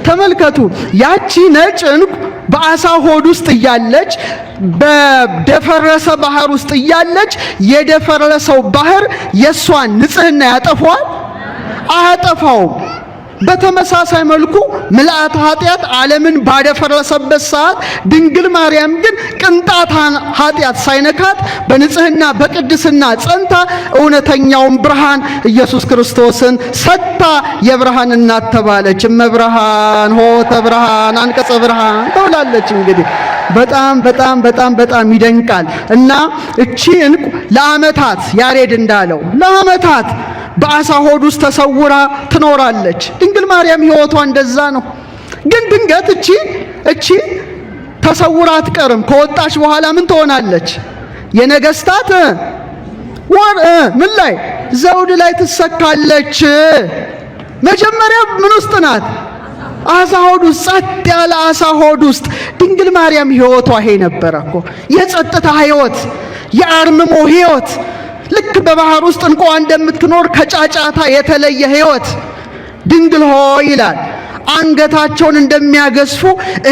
ተመልከቱ። ያቺ ነጭ ዕንቁ በአሳ ሆድ ውስጥ እያለች በደፈረሰ ባህር ውስጥ እያለች የደፈረሰው ባህር የሷን ንጽህና ያጠፋዋል? አያጠፋውም። በተመሳሳይ መልኩ ምልአተ ኃጢአት ዓለምን ባደፈረሰበት ሰዓት ድንግል ማርያም ግን ቅንጣት ኃጢአት ሳይነካት በንጽህና በቅድስና ጸንታ እውነተኛውን ብርሃን ኢየሱስ ክርስቶስን ሰጥታ የብርሃን እናት ተባለች። እመብርሃን ሆተ ብርሃን አንቀጸ ብርሃን ተብላለች። እንግዲህ በጣም ይደንቃል። እና እቺ ዕንቁ ለዓመታት ያሬድ እንዳለው ለዓመታት በአሳ ሆድ ውስጥ ተሰውራ ትኖራለች። ድንግል ማርያም ሕይወቷ እንደዛ ነው። ግን ድንገት እቺ ተሰውራ አትቀርም። ከወጣች በኋላ ምን ትሆናለች? የነገስታት ምን ላይ? ዘውድ ላይ ትሰካለች። መጀመሪያ ምን ውስጥ ናት? አሳ ሆድ ውስጥ፣ ጸጥ ያለ አሳ ሆድ ውስጥ። ድንግል ማርያም ሕይወቷ ይሄ ነበረ እኮ የጸጥታ ሕይወት፣ የአርምሞ ሕይወት። ልክ በባህር ውስጥ ዕንቁ እንደምትኖር ከጫጫታ የተለየ ሕይወት። ድንግል ሆይ ይላል አንገታቸውን እንደሚያገዝፉ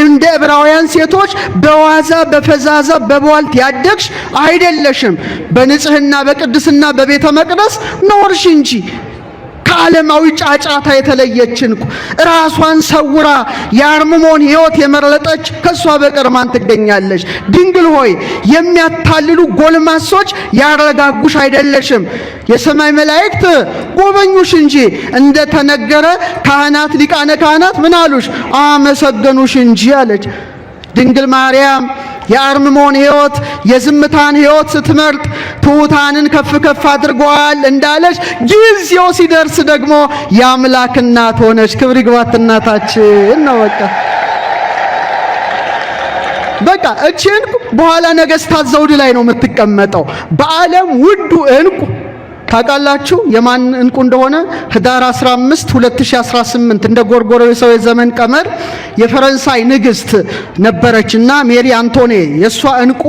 እንደ ዕብራውያን ሴቶች በዋዛ በፈዛዛ በቧልት ያደግሽ አይደለሽም። በንጽህና በቅድስና በቤተ መቅደስ ኖርሽ እንጂ ከዓለማዊ ጫጫታ የተለየች ዕንቁ ራሷን ሰውራ የአርምሞን ሕይወት የመረጠች ከሷ በቀር ማን ትገኛለች? ድንግል ሆይ የሚያታልሉ ጎልማሶች ያረጋጉሽ አይደለሽም። የሰማይ መላእክት ጎበኙሽ እንጂ እንደተነገረ ካህናት ሊቃነ ካህናት ምን አሉሽ? አመሰገኑሽ እንጂ አለች። ድንግል ማርያም የአርምሞን ሕይወት የዝምታን ሕይወት ስትመርጥ ትሑታንን ከፍ ከፍ አድርጓል እንዳለች ጊዜው ሲደርስ ደግሞ የአምላክ እናት ሆነች። ክብር ይግባት እናታችን ነው። በቃ እቺ ዕንቁ በኋላ ነገስታት ዘውድ ላይ ነው የምትቀመጠው። በዓለም ውዱ ዕንቁ ታውቃላችሁ የማን ዕንቁ እንደሆነ? ህዳር 15 2018 እንደ ጎርጎሮሳዊ ዘመን ቀመር የፈረንሳይ ንግስት ነበረችና ሜሪ አንቶኔ የሷ ዕንቁ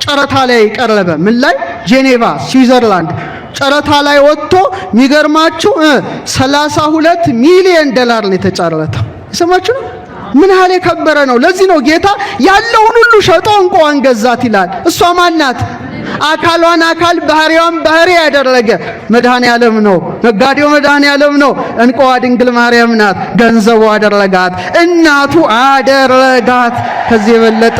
ጨረታ ላይ ቀረበ። ምን ላይ? ጄኔቫ ስዊዘርላንድ ጨረታ ላይ ወጥቶ የሚገርማችሁ 32 ሚሊዮን ዶላር ነው የተጨረተው። ይሰማችሁ ነው? ምን ያህል የከበረ ነው። ለዚህ ነው ጌታ ያለውን ሁሉ ሸጦ ዕንቁዋን ገዛት ይላል። እሷ ማናት? አካሏን አካል ባህሪዋን ባህሪ ያደረገ መድኃኔ ዓለም ነው። ነጋዴው መድኃኔ ዓለም ነው። ዕንቁዋ ድንግል ማርያም ናት። ገንዘቡ አደረጋት፣ እናቱ አደረጋት። ከዚህ የበለጠ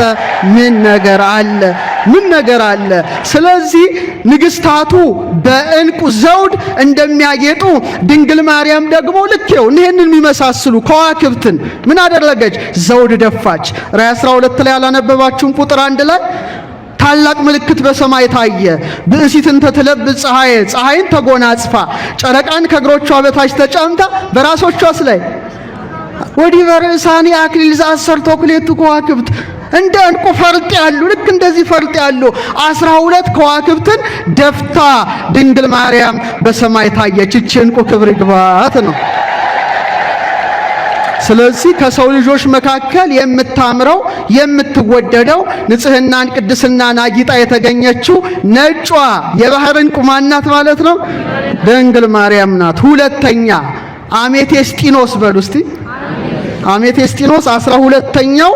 ምን ነገር አለ? ምን ነገር አለ? ስለዚህ ንግስታቱ በእንቁ ዘውድ እንደሚያጌጡ ድንግል ማርያም ደግሞ ልክ ነው። ይሄንን የሚመሳስሉ ከዋክብትን ምን አደረገች? ዘውድ ደፋች። ራዕይ 12 ላይ ያላነበባችሁም ቁጥር 1 ላይ ታላቅ ምልክት በሰማይ ታየ። ብእሲትን ተትለብስ ፀሐይ፣ ፀሐይን ተጎናጽፋ ጨረቃን ከእግሮቿ በታች ተጫምታ በራሶቿስ ላይ ወዲህ በርእሳኒ አክሊል ዘአሰርቱ ክሌቱ ከዋክብት እንደ ዕንቁ ፈርጥ ያሉ ልክ እንደዚህ ፈርጥ ያሉ 12 ከዋክብትን ደፍታ ድንግል ማርያም በሰማይ ታየች። እቺ ዕንቁ ክብር ይግባት ነው። ስለዚህ ከሰው ልጆች መካከል የምታምረው የምትወደደው ንጽህናን ቅድስናን አጊጣ የተገኘችው ነጯ የባህር ዕንቁ ማናት ማለት ነው? ድንግል ማርያም ናት። ሁለተኛ አሜቴስጢኖስ በሉ እስቲ። አሜቴስጢኖስ 12ኛው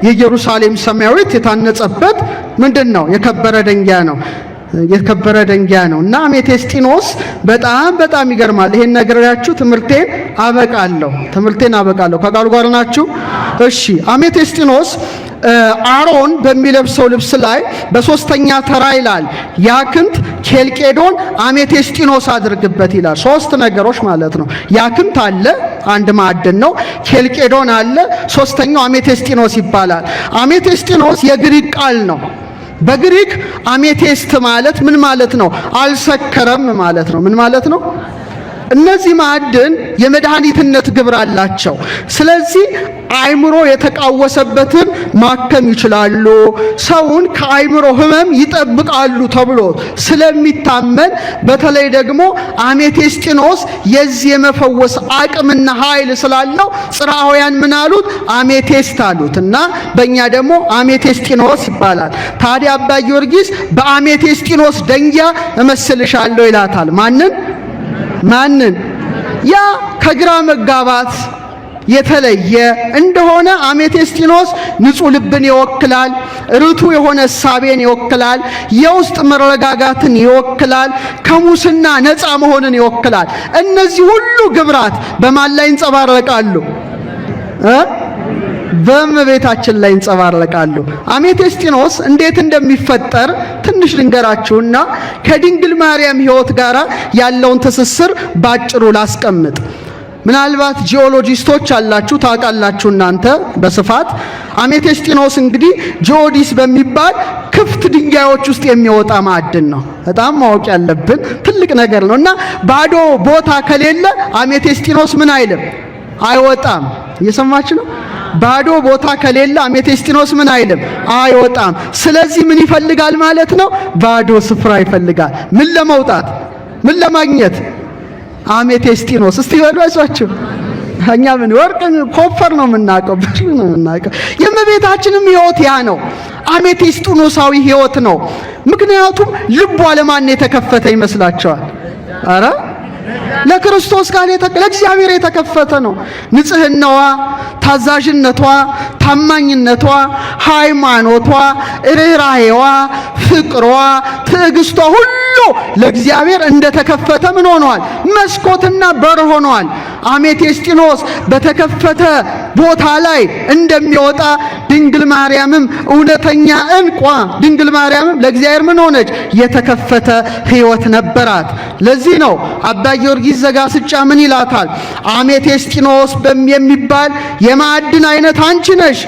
የኢየሩሳሌም ሰማያዊት የታነጸበት ምንድነው? የከበረ ድንጋይ ነው። የከበረ ድንጋይ ነው እና አሜቴስጢኖስ በጣም ይገርማል። ይሄን ነገራችሁ ትምህርቴን አበቃለሁ። ከቃሉ ጋር ናችሁ? እሺ። አሜቴስጢኖስ አሮን በሚለብሰው ልብስ ላይ በሶስተኛ ተራ ይላል ያክንት ኬልቄዶን አሜቴስጢኖስ አድርግበት ይላል። ሶስት ነገሮች ማለት ነው። ያክንት አለ፣ አንድ ማዕድን ነው። ኬልቄዶን አለ፣ ሶስተኛው አሜቴስጢኖስ ይባላል። አሜቴስጢኖስ የግሪክ ቃል ነው። በግሪክ አሜቴስት ማለት ምን ማለት ነው? አልሰከረም ማለት ነው። ምን ማለት ነው? እነዚህ ማዕድን የመድኃኒትነት ግብር አላቸው። ስለዚህ አይምሮ የተቃወሰበትን ማከም ይችላሉ፣ ሰውን ከአይምሮ ህመም ይጠብቃሉ ተብሎ ስለሚታመን በተለይ ደግሞ አሜቴስጢኖስ የዚህ የመፈወስ አቅምና ኃይል ስላለው ጽርዓውያን ምን አሉት? አሜቴስት አሉት እና በእኛ ደግሞ አሜቴስጢኖስ ይባላል። ታዲያ አባ ጊዮርጊስ በአሜቴስጢኖስ ደንጊያ እመስልሻለሁ ይላታል። ማንን? ያ ከግራ መጋባት የተለየ እንደሆነ አሜቴስጢኖስ ንጹህ ልብን ይወክላል፣ ርቱ የሆነ እሳቤን ይወክላል፣ የውስጥ መረጋጋትን ይወክላል፣ ከሙስና ነፃ መሆንን ይወክላል። እነዚህ ሁሉ ግብራት በማን ላይ ይንጸባረቃሉ? በእመቤታችን ላይ ይንጸባረቃሉ። አሜቴስጢኖስ እንዴት እንደሚፈጠር ትንሽ ልንገራችሁና ከድንግል ማርያም ሕይወት ጋር ያለውን ትስስር ባጭሩ ላስቀምጥ። ምናልባት ጂኦሎጂስቶች አላችሁ ታውቃላችሁ እናንተ በስፋት አሜቴስጢኖስ እንግዲህ ጂኦዲስ በሚባል ክፍት ድንጋዮች ውስጥ የሚወጣ ማዕድን ነው። በጣም ማወቅ ያለብን ትልቅ ነገር ነውና ባዶ ቦታ ከሌለ አሜቴስጢኖስ ምን አይልም? አይወጣም። እየሰማችሁ ነው? ባዶ ቦታ ከሌለ አሜቴስጢኖስ ምን አይልም? አይወጣም። ስለዚህ ምን ይፈልጋል ማለት ነው? ባዶ ስፍራ ይፈልጋል። ምን ለመውጣት ምን ለማግኘት? አሜቴስጢኖስ። እስቲ በሏቸው። እኛ ምን ወርቅ ኮፈር ነው የምናውቀው፣ ብር ነው የምናውቀው። የእመቤታችንም ሕይወት ያ ነው፣ አሜቴስጢኖሳዊ ሕይወት ነው። ምክንያቱም ልቧ ለማን የተከፈተ ይመስላችኋል? አረ ለክርስቶስ ቃል ለእግዚአብሔር የተከፈተ ነው። ንጽህናዋ፣ ታዛዥነቷ፣ ታማኝነቷ፣ ሃይማኖቷ፣ ርህራሄዋ፣ ፍቅሯ፣ ትዕግስቷ ሁሉ ለእግዚአብሔር እንደተከፈተ ምን ሆኗል? መስኮትና በር ሆኗል። አሜቴስጢኖስ በተከፈተ ቦታ ላይ እንደሚወጣ ድንግል ማርያምም እውነተኛ ዕንቋ ድንግል ማርያምም ለእግዚአብሔር ምን ሆነች? የተከፈተ ሕይወት ነበራት። ለዚህ ነው አባ ጊዮርጊስ ዘጋስጫ ምን ይላታል? አሜቴስጢኖስ የሚባል የማዕድን አይነት አንቺ ነሽ።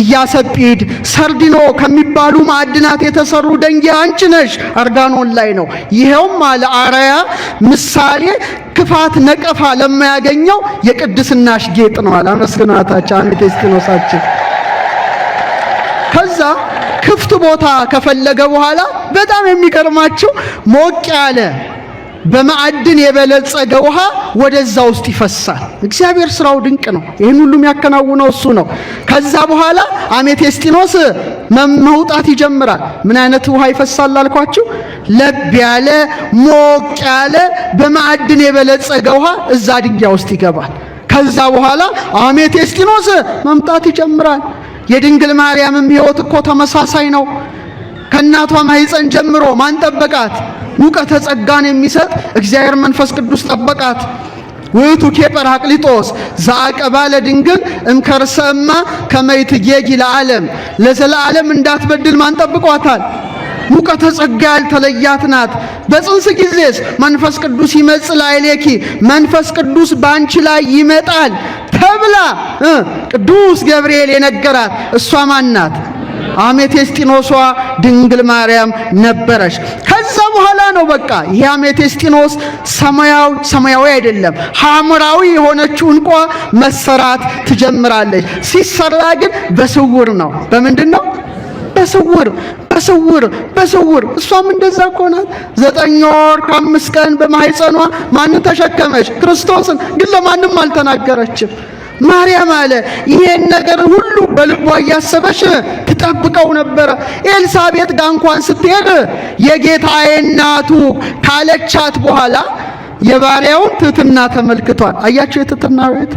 ኢያሰጲድ፣ ሰርዲኖ ከሚባሉ ማዕድናት የተሰሩ ደንጊያ አንቺ ነሽ። አርጋኖን ላይ ነው። ይሄውም አለ አርአያ ምሳሌ ክፋት ነቀፋ ለማያገኘው የቅድስናሽ ጌጥ ነው አለ። አመስግናታችን አሜቴስጢኖሳችን። ከዛ ክፍት ቦታ ከፈለገ በኋላ በጣም የሚገርማችሁ ሞቅ ያለ በማዕድን የበለጸገ ውሃ ወደዛ ውስጥ ይፈሳል። እግዚአብሔር ስራው ድንቅ ነው። ይህን ሁሉ የሚያከናውነው እሱ ነው። ከዛ በኋላ አሜቴስጢኖስ መውጣት ይጀምራል። ምን አይነት ውሃ ይፈሳል አልኳችሁ? ለብ ያለ ሞቅ ያለ በማዕድን የበለጸገ ውሃ እዛ ድንጋይ ውስጥ ይገባል። ከዛ በኋላ አሜቴስጢኖስ መምጣት ይጀምራል። የድንግል ማርያምም ሕይወት እኮ ተመሳሳይ ነው። ከእናቷ ማኅፀን ጀምሮ ማን ጠበቃት? ሙቀተ ጸጋን የሚሰጥ እግዚአብሔር መንፈስ ቅዱስ ጠበቃት። ውእቱ ጰራቅሊጦስ ዘአቀባ ለድንግል እምከርሰማ ከመይትጌጊ ለዓለም ለዘላለም እንዳትበድል ማን ጠብቋታል? ሙቀተ ጸጋ ያልተለያት ናት። በጽንስ ጊዜስ መንፈስ ቅዱስ ይመጽእ ላዕሌኪ መንፈስ ቅዱስ ባንቺ ላይ ይመጣል ተብላ ቅዱስ ገብርኤል የነገራት እሷ ማን ናት? አሜቴስጢኖሷ ድንግል ማርያም ነበረች። ከዛ በኋላ ነው በቃ ይሄ አሜቴስጢኖስ ሰማያዊ አይደለም ሐምራዊ የሆነችው እንቋ መሰራት ትጀምራለች። ሲሰራ ግን በስውር ነው። በምንድን ነው? በስውር እሷም እንደዛ እኮ ናት። 9 ወር ከ5 ቀን በማህፀኗ ማንን ተሸከመች? ክርስቶስን። ግን ለማንም አልተናገረችም። ማርያም አለ ይሄን ነገር ሁሉ በልቧ እያሰበች ትጠብቀው ነበር። ኤልሳቤጥ ጋር እንኳን ስትሄድ የጌታዬ እናቱ ካለቻት በኋላ የባሪያውን ትሕትና ተመልክቷል። አያችሁ የትሕትና ቤት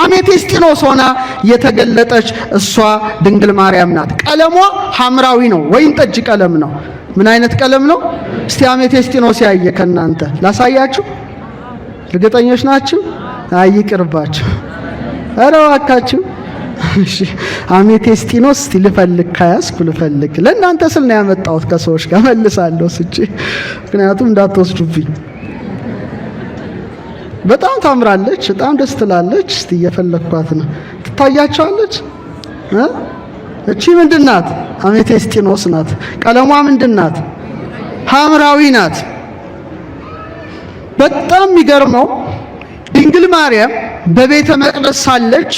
አሜቴስጢኖስ ሆና የተገለጠች እሷ ድንግል ማርያም ናት። ቀለሟ ሐምራዊ ነው፣ ወይን ጠጅ ቀለም ነው። ምን አይነት ቀለም ነው? እስቲ አሜቴስጢኖስ ያየ ከናንተ ላሳያችሁ። እርግጠኞች ናችሁ? አይቅርባችሁ። ኧረ እባካችሁ። እሺ አሜቴስጢኖስ እስቲ ልፈልግ፣ ከያዝኩ ልፈልግ። ለእናንተ ስል ነው ያመጣሁት። ከሰዎች ጋር መልሳለሁ ስጪ፣ ምክንያቱም እንዳትወስዱብኝ። በጣም ታምራለች፣ በጣም ደስ ትላለች። እስቲ እየፈለኳት ነው። ትታያቸዋለች። እቺ ምንድናት? አሜቴስጢኖስ ናት። ቀለሟ ምንድናት? ሐምራዊ ናት። በጣም የሚገርመው ድንግል ማርያም በቤተ መቅደስ ሳለች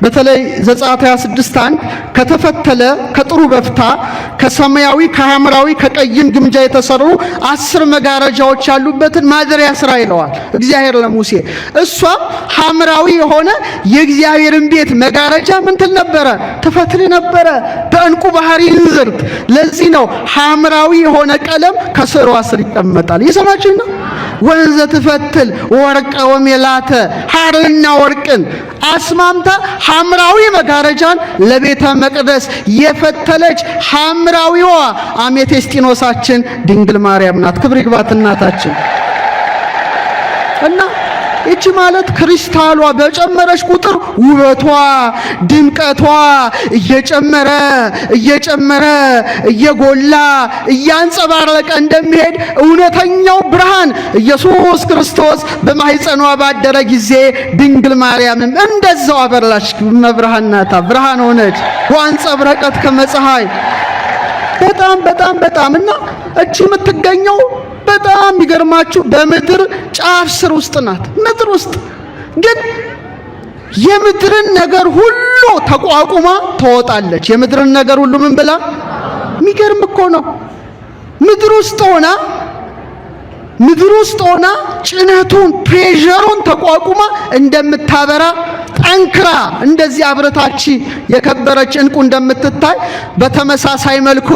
በተለይ ዘጸአት 26:1 ከተፈተለ ከጥሩ በፍታ ከሰማያዊ ከሐምራዊ ከቀይም ግምጃ የተሰሩ 10 መጋረጃዎች ያሉበትን ማደሪያ ስራ ይለዋል እግዚአብሔር ለሙሴ። እሷም ሐምራዊ የሆነ የእግዚአብሔርን ቤት መጋረጃ ምን ትል ነበረ? ትፈትል ነበረ በዕንቁ ባህሪ እንዝርት። ለዚህ ነው ሐምራዊ የሆነ ቀለም ከስሯ ስር ይቀመጣል። እየሰማችሁ ነው? ወንዘ ትፈትል ወርቀ ወሜላተ ሐርና ወርቅን አስማምታ ሐምራዊ መጋረጃን ለቤተ መቅደስ የፈተለች ሐምራዊዋ አሜቴስጢኖሳችን ድንግል ማርያም ናት። ክብር ይግባት እናታችን። እና እቺ ማለት ክሪስታሏ በጨመረች ቁጥር ውበቷ ድምቀቷ እየጨመረ እየጎላ እያንጸባረቀ እንደሚሄድ እውነተኛው ብርሃን ኢየሱስ ክርስቶስ በማህፀኗ ባደረ ጊዜ ድንግል ማርያምም እንደዛው አበራች። መብርሃን ናታ፣ ብርሃን ሆነች። ወአንጸብረቀት ከመፀሐይ በጣም እና እቺ የምትገኘው በጣም የሚገርማችሁ በምድር ጫፍ ስር ውስጥ ናት። ምድር ውስጥ ግን የምድርን ነገር ሁሉ ተቋቁማ ትወጣለች። የምድርን ነገር ሁሉ ምን ብላ? የሚገርም እኮ ነው። ምድር ውስጥ ሆና ጭነቱን ፕሬዠሩን ተቋቁማ እንደምታበራ ጠንክራ እንደዚህ አብረታች የከበረች ዕንቁ እንደምትታይ በተመሳሳይ መልኩ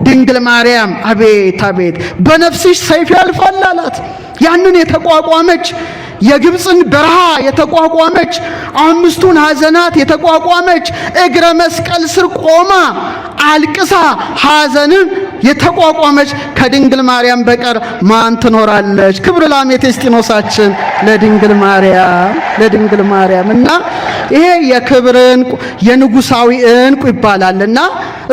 ድንግል ማርያም አቤት በነፍስሽ ሰይፍ ያልፋል አላት። ያንን የተቋቋመች የግብፅን በረሃ የተቋቋመች 5ቱን ሐዘናት የተቋቋመች እግረ መስቀል ስር ቆማ አልቅሳ ሐዘንን የተቋቋመች ከድንግል ማርያም በቀር ማን ትኖራለች? ክብር ለአሜቴስጢኖሳችን ለድንግል ማርያም እና ይሄ የክብር ዕንቁ የንጉሳዊ ዕንቁ ይባላልና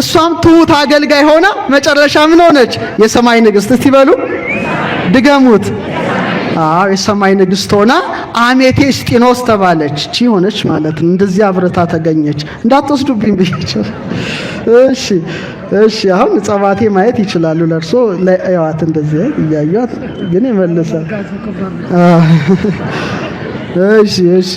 እሷም ትሁት አገልጋይ ሆና መጨረሻ ምን ሆነች? የሰማይ ንግሥት። እስቲ በሉ ድገሙት። የሰማይ ንግሥት ሆና አሜቴስጢኖስ ተባለች። እቺ ሆነች ማለት ነው። እንደዚህ አብረታ ተገኘች። እንዳትወስዱብኝ ብያቸው። እሺ አሁን ጸባቴ ማየት ይችላሉ። ለርሶ ለያዋት እንደዚህ እያዩት ግን ይመልሳል። እሺ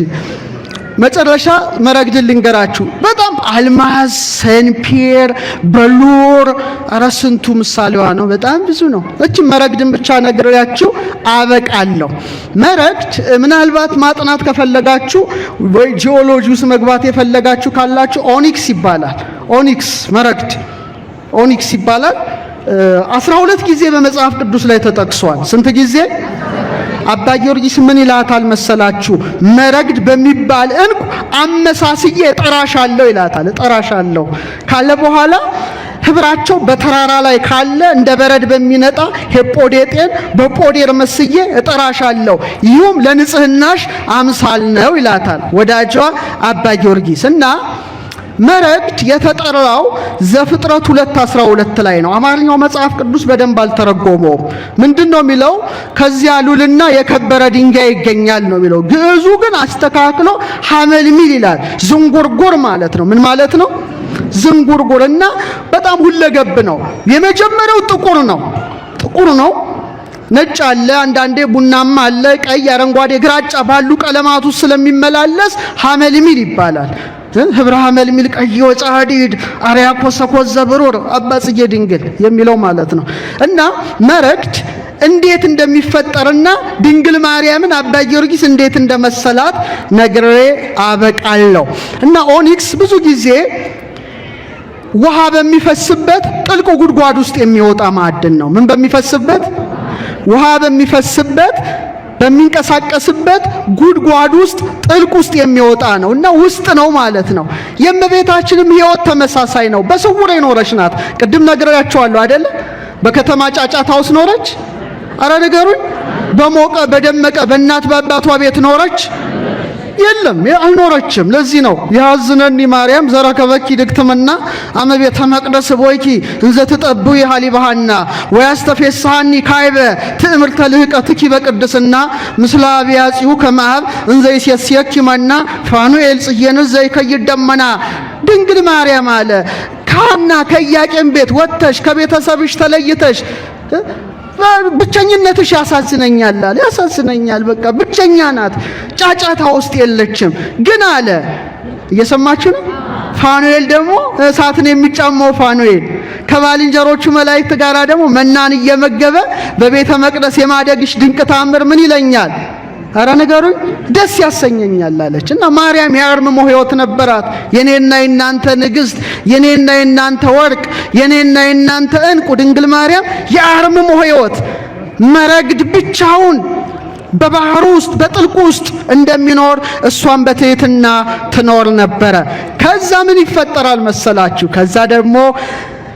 መጨረሻ መረግድን ልንገራችሁ። በጣም አልማዝ፣ ሰንፔር፣ በሉር አራስንቱ ምሳሌዋ ነው። በጣም ብዙ ነው። እቺ መረግድን ብቻ ነግሬያችሁ አበቃለሁ። መረግድ ምናልባት ማጥናት ከፈለጋችሁ ወይ ጂኦሎጂ ውስጥ መግባት የፈለጋችሁ ካላችሁ ኦኒክስ ይባላል። ኦኒክስ ይባላል። 12 ጊዜ በመጽሐፍ ቅዱስ ላይ ተጠቅሷል። ስንት ጊዜ? አባ ጊዮርጊስ ምን ይላታል መሰላችሁ? መረግድ በሚባል ዕንቁ አመሳስዬ እጠራሻለሁ ይላታል። እጠራሻለሁ ካለ በኋላ ህብራቸው በተራራ ላይ ካለ እንደ በረድ በሚነጣ ሄጶዴጤን በጶዴር መስዬ እጠራሻለሁ፣ ይሁም ለንጽህናሽ አምሳል ነው ይላታል ወዳጇ አባ ጊዮርጊስ። እና መረግድ የተጠራው ዘፍጥረት 2:12 ላይ ነው። አማርኛው መጽሐፍ ቅዱስ በደንብ አልተረጎመውም። ምንድነው የሚለው? ከዚያ ሉልና የከበረ ድንጋይ ይገኛል ነው የሚለው። ግዕዙ ግን አስተካክሎ ሐመልሚል ይላል። ዝንጉርጉር ማለት ነው። ምን ማለት ነው? ዝንጉርጉርና በጣም ሁለገብ ነው። የመጀመሪያው ጥቁር ነው። ነጭ አለ፣ አንዳንዴ ቡናማ አለ፣ ቀይ፣ አረንጓዴ፣ ግራጫ ባሉ ቀለማት ውስጥ ስለሚመላለስ ሐመልሚል ይባላል። ህብረ ሐመልሚል ቀይ ወጻዲድ አርያ ኮሰኮስ ዘብሩር አባ ጽጌ ድንግል የሚለው ማለት ነው። እና መረግድ እንዴት እንደሚፈጠርና ድንግል ማርያምን አባ ጊዮርጊስ እንዴት እንደመሰላት ነግሬ አበቃለሁ። እና ኦኒክስ ብዙ ጊዜ ውሃ በሚፈስበት ጥልቅ ጉድጓድ ውስጥ የሚወጣ ማዕድን ነው። ምን በሚፈስበት? ውሃ በሚፈስበት በሚንቀሳቀስበት ጉድጓድ ውስጥ ጥልቅ ውስጥ የሚወጣ ነው እና ውስጥ ነው ማለት ነው። የእመቤታችንም ሕይወት ተመሳሳይ ነው። በስውር የኖረች ናት። ቅድም ነግሬያቸዋለሁ አይደለ? በከተማ ጫጫታ ውስጥ ኖረች? አረ ንገሩኝ። በሞቀ በደመቀ በእናት በአባቷ ቤት ኖረች? የለም፣ አልኖረችም። ለዚህ ነው ያዝነኒ ማርያም ዘረከበኪ ድክትምና አመቤተ መቅደስ ቦይኪ እንዘ ትጠብይ ሀሊባሃና ወያስተፌስሃኒ ካይበ ትእምርተ ልህቀትኪ በቅድስና ምስለ አብያጺሁ ከመአብ እንዘ ይሴስየኪ መና ፋኑኤል ጽየን ዘይከይድ ደመና። ድንግል ማርያም አለ ካና ከኢያቄም ቤት ወጥተሽ ከቤተሰብሽ ተለይተሽ ብቸኝነትሽ ያሳዝነኛል አለ። ያሳዝነኛል፣ በቃ ብቸኛ ናት፣ ጫጫታ ውስጥ የለችም። ግን አለ እየሰማችሁ ነው። ፋኑኤል ደግሞ እሳትን የሚጫማው ፋኑኤል ከባልንጀሮቹ መላእክት ጋር ደግሞ መናን እየመገበ በቤተ መቅደስ የማደግሽ ድንቅ ታምር ምን ይለኛል? አረ ነገሩኝ ደስ ያሰኘኛል አለች። እና ማርያም የአርምሞ ሕይወት ነበራት። የኔና የናንተ ንግስት፣ የኔና የናንተ ወርቅ፣ የኔና የናንተ እንቁ ድንግል ማርያም የአርምሞ ሕይወት። መረግድ ብቻውን በባህሩ ውስጥ በጥልቁ ውስጥ እንደሚኖር እሷን በትህትና ትኖር ነበረ። ከዛ ምን ይፈጠራል መሰላችሁ? ከዛ ደግሞ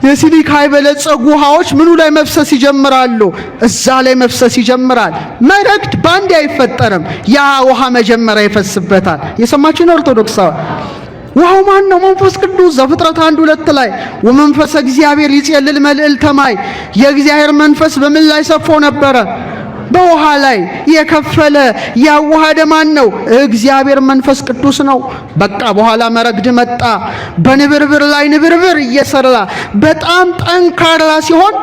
የሲሊካ የበለጸጉ ውሃዎች ምኑ ላይ መፍሰስ ይጀምራሉ? እዛ ላይ መፍሰስ ይጀምራል። መረግድ ባንዴ አይፈጠርም። ያ ውሃ መጀመሪያ ይፈስበታል። የሰማችሁ ነው ኦርቶዶክሳዊ? ውሃው ማን ነው? መንፈስ ቅዱስ። ዘፍጥረት 1:2 ላይ ወመንፈስ እግዚአብሔር ይጼልል መልዕልተ ማይ፣ የእግዚአብሔር መንፈስ በምን ላይ ሰፎ ነበረ? በውሃ ላይ የከፈለ ያዋሃደ ማን ነው? እግዚአብሔር መንፈስ ቅዱስ ነው። በቃ በኋላ መረግድ መጣ። በንብርብር ላይ ንብርብር እየሰራ በጣም ጠንካራ ሲሆን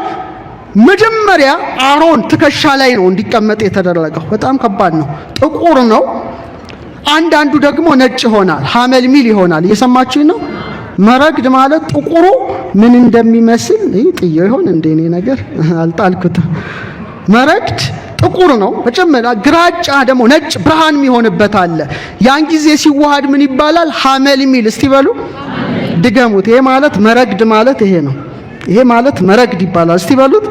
መጀመሪያ አሮን ትከሻ ላይ ነው እንዲቀመጥ የተደረገው። በጣም ከባድ ነው። ጥቁር ነው። አንዳንዱ ደግሞ ነጭ ይሆናል፣ ሐመልሚል ይሆናል። እየሰማችሁኝ ነው? መረግድ ማለት ጥቁሩ ምን እንደሚመስል ጥዬው ይሆን እንደ እኔ ነገር አልጣልኩትም። መረግድ ጥቁር ነው። መጀመሪያ ግራጫ ደግሞ ነጭ ብርሃን የሚሆንበት አለ። ያን ጊዜ ሲዋሃድ ምን ይባላል? ሐመልሚል። እስቲ በሉ ድገሙት። ይሄ ማለት መረግድ ማለት ይሄ ነው። ይሄ ማለት መረግድ ይባላል። እስቲ በሉት።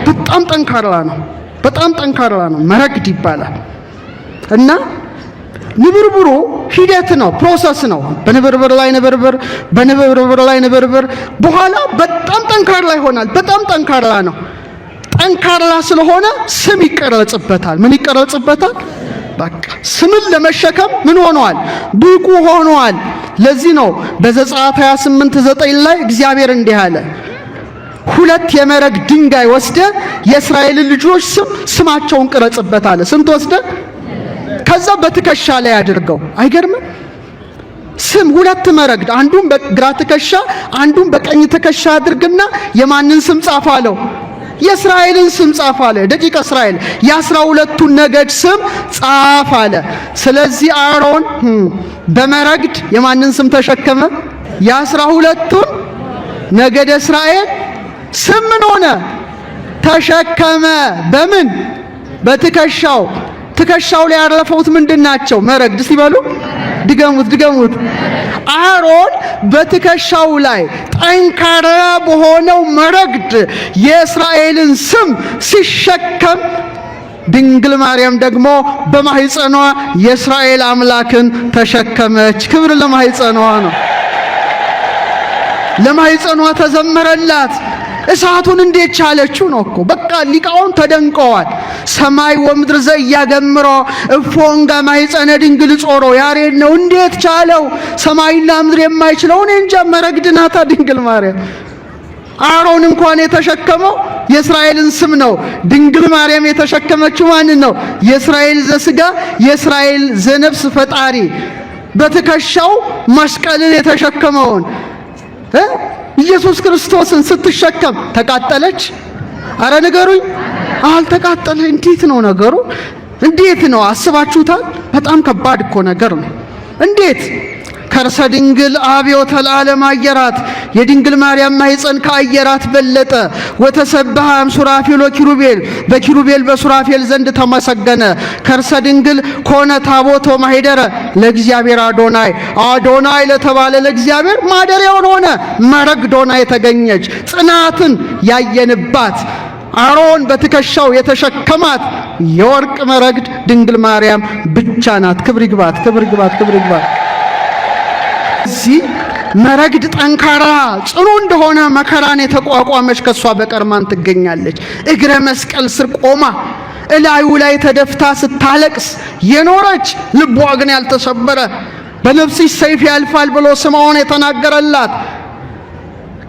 በጣም ጠንካራ ነው። በጣም ጠንካራ ነው። መረግድ ይባላል። እና ንብርብሩ ሂደት ነው፣ ፕሮሰስ ነው። በንብርብር ላይ ንብርብር፣ በንብርብር ላይ ንብርብር፣ በኋላ በጣም ጠንካራ ይሆናል። በጣም ጠንካራ ነው። ጠንካራ ስለሆነ ስም ይቀረጽበታል። ምን ይቀረጽበታል? በቃ ስምን ለመሸከም ምን ሆኗል? ብቁ ሆኗል። ለዚህ ነው በዘጸአት 28:9 ላይ እግዚአብሔር እንዲህ አለ፣ ሁለት የመረግ ድንጋይ ወስደ የእስራኤል ልጆች ስማቸውን ቅረጽበት አለ። ስንት ወስደ? ከዛ በትከሻ ላይ አድርገው። አይገርምም? ስም ሁለት መረግድ፣ አንዱን በግራ ትከሻ አንዱን በቀኝ ትከሻ አድርግና የማንን ስም ጻፍ አለው? የእስራኤልን ስም ጻፍ አለ። ደቂቀ እስራኤል የ12ቱን ነገድ ስም ጻፍ አለ። ስለዚህ አሮን በመረግድ የማንን ስም ተሸከመ? የ12ቱን ነገደ እስራኤል ስም ምን ሆነ? ተሸከመ። በምን? በትከሻው። ትከሻው ላይ ያረፈውት ምንድናቸው? መረግድ። ሲበሉ ድገሙት። አሮን በትከሻው ላይ ጠንካራ በሆነው መረግድ የእስራኤልን ስም ሲሸከም፣ ድንግል ማርያም ደግሞ በማህፀኗ የእስራኤል አምላክን ተሸከመች። ክብር ለማህፀኗ ነው። ለማይጸኗ ተዘመረላት። እሳቱን እንዴት ቻለችው ነው እኮ። በቃ ሊቃውን ተደንቀዋል። ሰማይ ወምድር ዘያገምሮ እፎንጋ ማይጸነ ድንግል ጾሮ ያሬድ ነው። እንዴት ቻለው? ሰማይና ምድር የማይችለው እኔ እንጃ። መረግድ ናታ ድንግል ማርያም። አሮን እንኳን የተሸከመው የእስራኤልን ስም ነው። ድንግል ማርያም የተሸከመችው ማንን ነው? የእስራኤል ዘስጋ የእስራኤል ዘነፍስ ፈጣሪ በትከሻው መስቀልን የተሸከመውን ኢየሱስ ክርስቶስን ስትሸከም ተቃጠለች? አረ ንገሩኝ። አልተቃጠለ። እንዴት ነው ነገሩ? እንዴት ነው አስባችሁታል? በጣም ከባድ እኮ ነገር ነው። እንዴት ከርሰ ድንግል አብዮተ ለዓለም አየራት የድንግል ማርያም ማኅፀን ከአየራት በለጠ። ወተሰብሐ ሱራፌል ወኪሩቤል በኪሩቤል በሱራፌል ዘንድ ተመሰገነ። ከርሰ ድንግል ኮነ ታቦቶ ማኅደረ ለእግዚአብሔር አዶናይ አዶናይ ለተባለ ለእግዚአብሔር ማደሪያውን ሆነ። መረግዶና የተገኘች ጽናትን ያየንባት አሮን በትከሻው የተሸከማት የወርቅ መረግድ ድንግል ማርያም ብቻ ናት። ክብር ይግባት፣ ክብር ይግባት፣ ክብር ይግባት። እዚህ መረግድ ጠንካራ ጽኑ እንደሆነ መከራን የተቋቋመች ከሷ በቀር ማን ትገኛለች? እግረ መስቀል ስር ቆማ እላዩ ላይ ተደፍታ ስታለቅስ የኖረች ልቧ ግን ያልተሰበረ በነፍስሽ ሰይፍ ያልፋል ብሎ ስምዖን የተናገረላት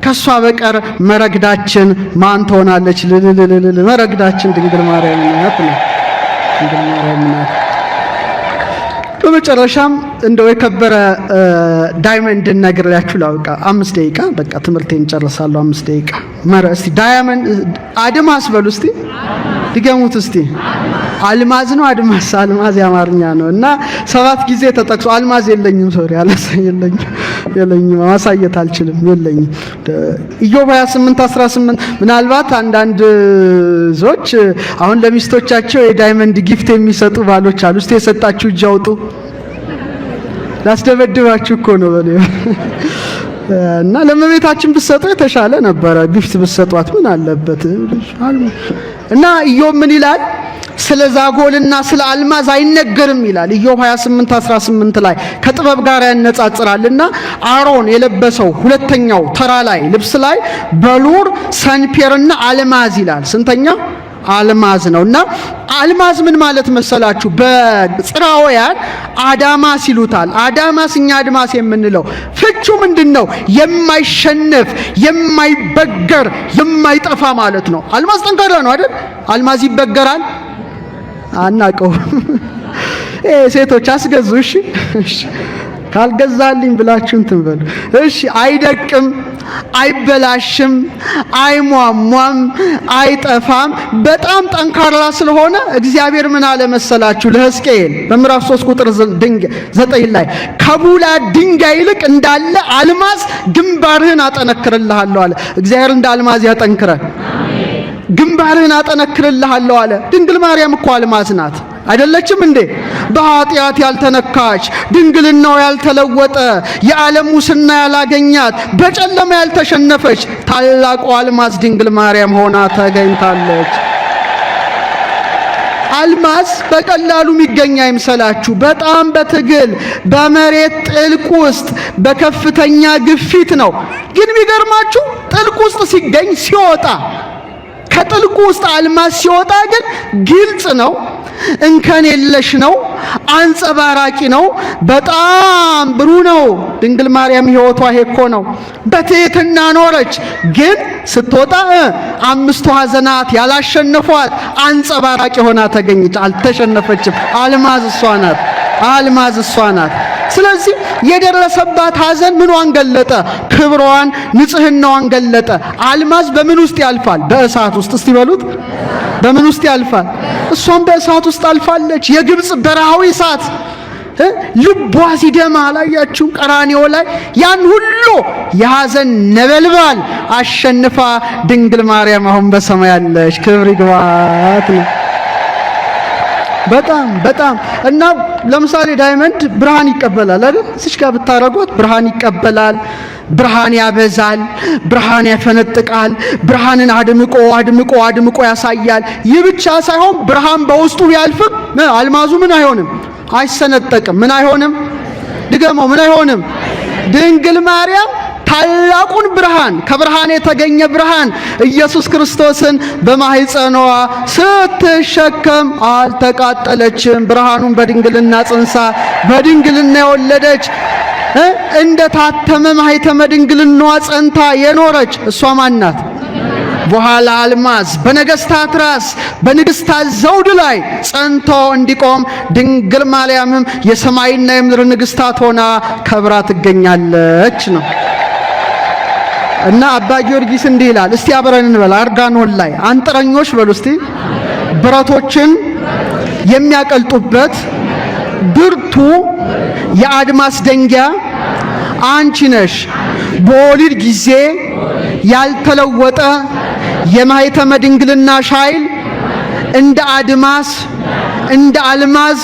ከሷ በቀር መረግዳችን ማን ትሆናለች? መረግዳችን ድንግል ማርያም ናት ነው። ድንግል ማርያም ናት። በመጨረሻም እንደው የከበረ ዳይመንድ ነግሬያችሁ ላውቃ። 5 ደቂቃ በቃ ትምህርቴን ጨርሳለሁ። 5 ደቂቃ እስቲ ዳይመንድ አድማስ በሉ እስቲ ድገሙት እስቲ። አልማዝ ነው አድማስ? አልማዝ የአማርኛ ነው እና 7 ጊዜ ተጠቅሶ አልማዝ የለኝም። ሶሪ የለኝም ማሳየት አልችልም። የለኝም። ኢዮብ 28:18 ምናልባት አንዳንድ ዞች አሁን ለሚስቶቻቸው የዳይመንድ ጊፍት የሚሰጡ ባሎች አሉ። እስቲ የሰጣችሁ እጅ አውጡ። ላስደበድባችሁ እኮ ነው በለ እና ለመቤታችን ብትሰጡ የተሻለ ነበረ። ጊፍት ብትሰጧት ምን አለበት? እና ኢዮብ ምን ይላል? ስለ ዛጎልና ስለ አልማዝ አይነገርም ይላል ኢዮብ 28:18 ላይ ከጥበብ ጋር ያነጻጽራልና አሮን የለበሰው ሁለተኛው ተራ ላይ ልብስ ላይ በሉር ሰንፔርና አልማዝ ይላል። ስንተኛ? አልማዝ ነውና አልማዝ ምን ማለት መሰላችሁ? በጽራውያን አዳማስ ይሉታል። አዳማስ እኛ አድማስ የምንለው ፍቹ ምንድነው? የማይሸነፍ የማይበገር የማይጠፋ ማለት ነው። አልማዝ ጠንካራ ነው አይደል? አልማዝ ይበገራል? አናቀው። ሴቶች አስገዙ። እሺ ካልገዛልኝ ብላችሁ እንትን በሉ። እሺ አይደቅም፣ አይበላሽም፣ አይሟሟም፣ አይጠፋም። በጣም ጠንካራ ስለሆነ እግዚአብሔር ምን አለ መሰላችሁ? ለሕዝቅኤል በምዕራፍ 3 ቁጥር 9 ላይ ከቡላ ድንጋይ ይልቅ እንዳለ አልማዝ ግንባርህን አጠነክርልሃለሁ አለ። እግዚአብሔር እንደ አልማዝ ያጠንክረን። ግንባርህን አጠነክርልሃለሁ አለ። ድንግል ማርያም እኮ አልማዝ ናት አይደለችም እንዴ? በኃጢአት ያልተነካች ድንግልናው ያልተለወጠ የዓለም ሙስና ያላገኛት በጨለማ ያልተሸነፈች ታላቁ አልማዝ ድንግል ማርያም ሆና ተገኝታለች። አልማዝ በቀላሉ የሚገኝ አይምሰላችሁ። በጣም በትግል በመሬት ጥልቅ ውስጥ በከፍተኛ ግፊት ነው። ግን የሚገርማችሁ ጥልቅ ውስጥ ሲገኝ ሲወጣ ከጥልቁ ውስጥ አልማዝ ሲወጣ ግን ግልጽ ነው፣ እንከን የለሽ ነው፣ አንጸባራቂ ነው፣ በጣም ብሩህ ነው። ድንግል ማርያም ሕይወቷ ይሄ እኮ ነው። በትህትና ኖረች፣ ግን ስትወጣ 5 ሐዘናት ያላሸነፏት አንጸባራቂ ሆና ተገኘች። አልተሸነፈችም። አልማዝ እሷ ናት። አልማዝ እሷ ናት። ስለዚህ የደረሰባት ሐዘን ምኗን ገለጠ? ክብሯን፣ ንጽህናዋን ገለጠ። አልማዝ በምን ውስጥ ያልፋል? በእሳት ውስጥ። እስቲ በሉት፣ በምን ውስጥ ያልፋል? እሷም በእሳት ውስጥ አልፋለች። የግብጽ በረሃዊ እሳት ልቧ ሲደማ አላያችሁም? ቀራንዮ ላይ ያን ሁሉ የሐዘን ነበልባል አሸንፋ ድንግል ማርያም አሁን በሰማይ ያለች። ክብር ይግባት ነው። በጣም እና ለምሳሌ ዳይመንድ ብርሃን ይቀበላል አይደል? እዚህ ጋር ብታረጉት ብርሃን ይቀበላል፣ ብርሃን ያበዛል፣ ብርሃን ያፈነጥቃል፣ ብርሃንን አድምቆ ያሳያል። ይህ ብቻ ሳይሆን ብርሃን በውስጡ ቢያልፍም አልማዙ ምን አይሆንም? አይሰነጠቅም። ምን አይሆንም? ድገመው። ምን አይሆንም? ድንግል ማርያም ታላቁን ብርሃን ከብርሃን የተገኘ ብርሃን ኢየሱስ ክርስቶስን በማህፀኗ ስትሸከም አልተቃጠለችም። ብርሃኑን በድንግልና ጽንሳ በድንግልና የወለደች እንደ ታተመ ማኅተመ ድንግልናዋ ጸንታ የኖረች እሷ ማን ናት? በኋላ አልማዝ በነገስታት ራስ በንግስታት ዘውድ ላይ ጸንቶ እንዲቆም ድንግል ማርያምም የሰማይና የምድር ንግስታት ሆና ከብራ ትገኛለች ነው። እና አባ ጊዮርጊስ እንዲህ ይላል። እስቲ አብረን እንበል። አርጋኖን ላይ አንጥረኞች በሉ እስቲ ብረቶችን የሚያቀልጡበት ብርቱ የአድማስ ደንጊያ አንቺ ነሽ። በወሊድ ጊዜ ያልተለወጠ የማኅተመ ድንግልናሽ ኃይል እንደ አድማስ እንደ አልማዝ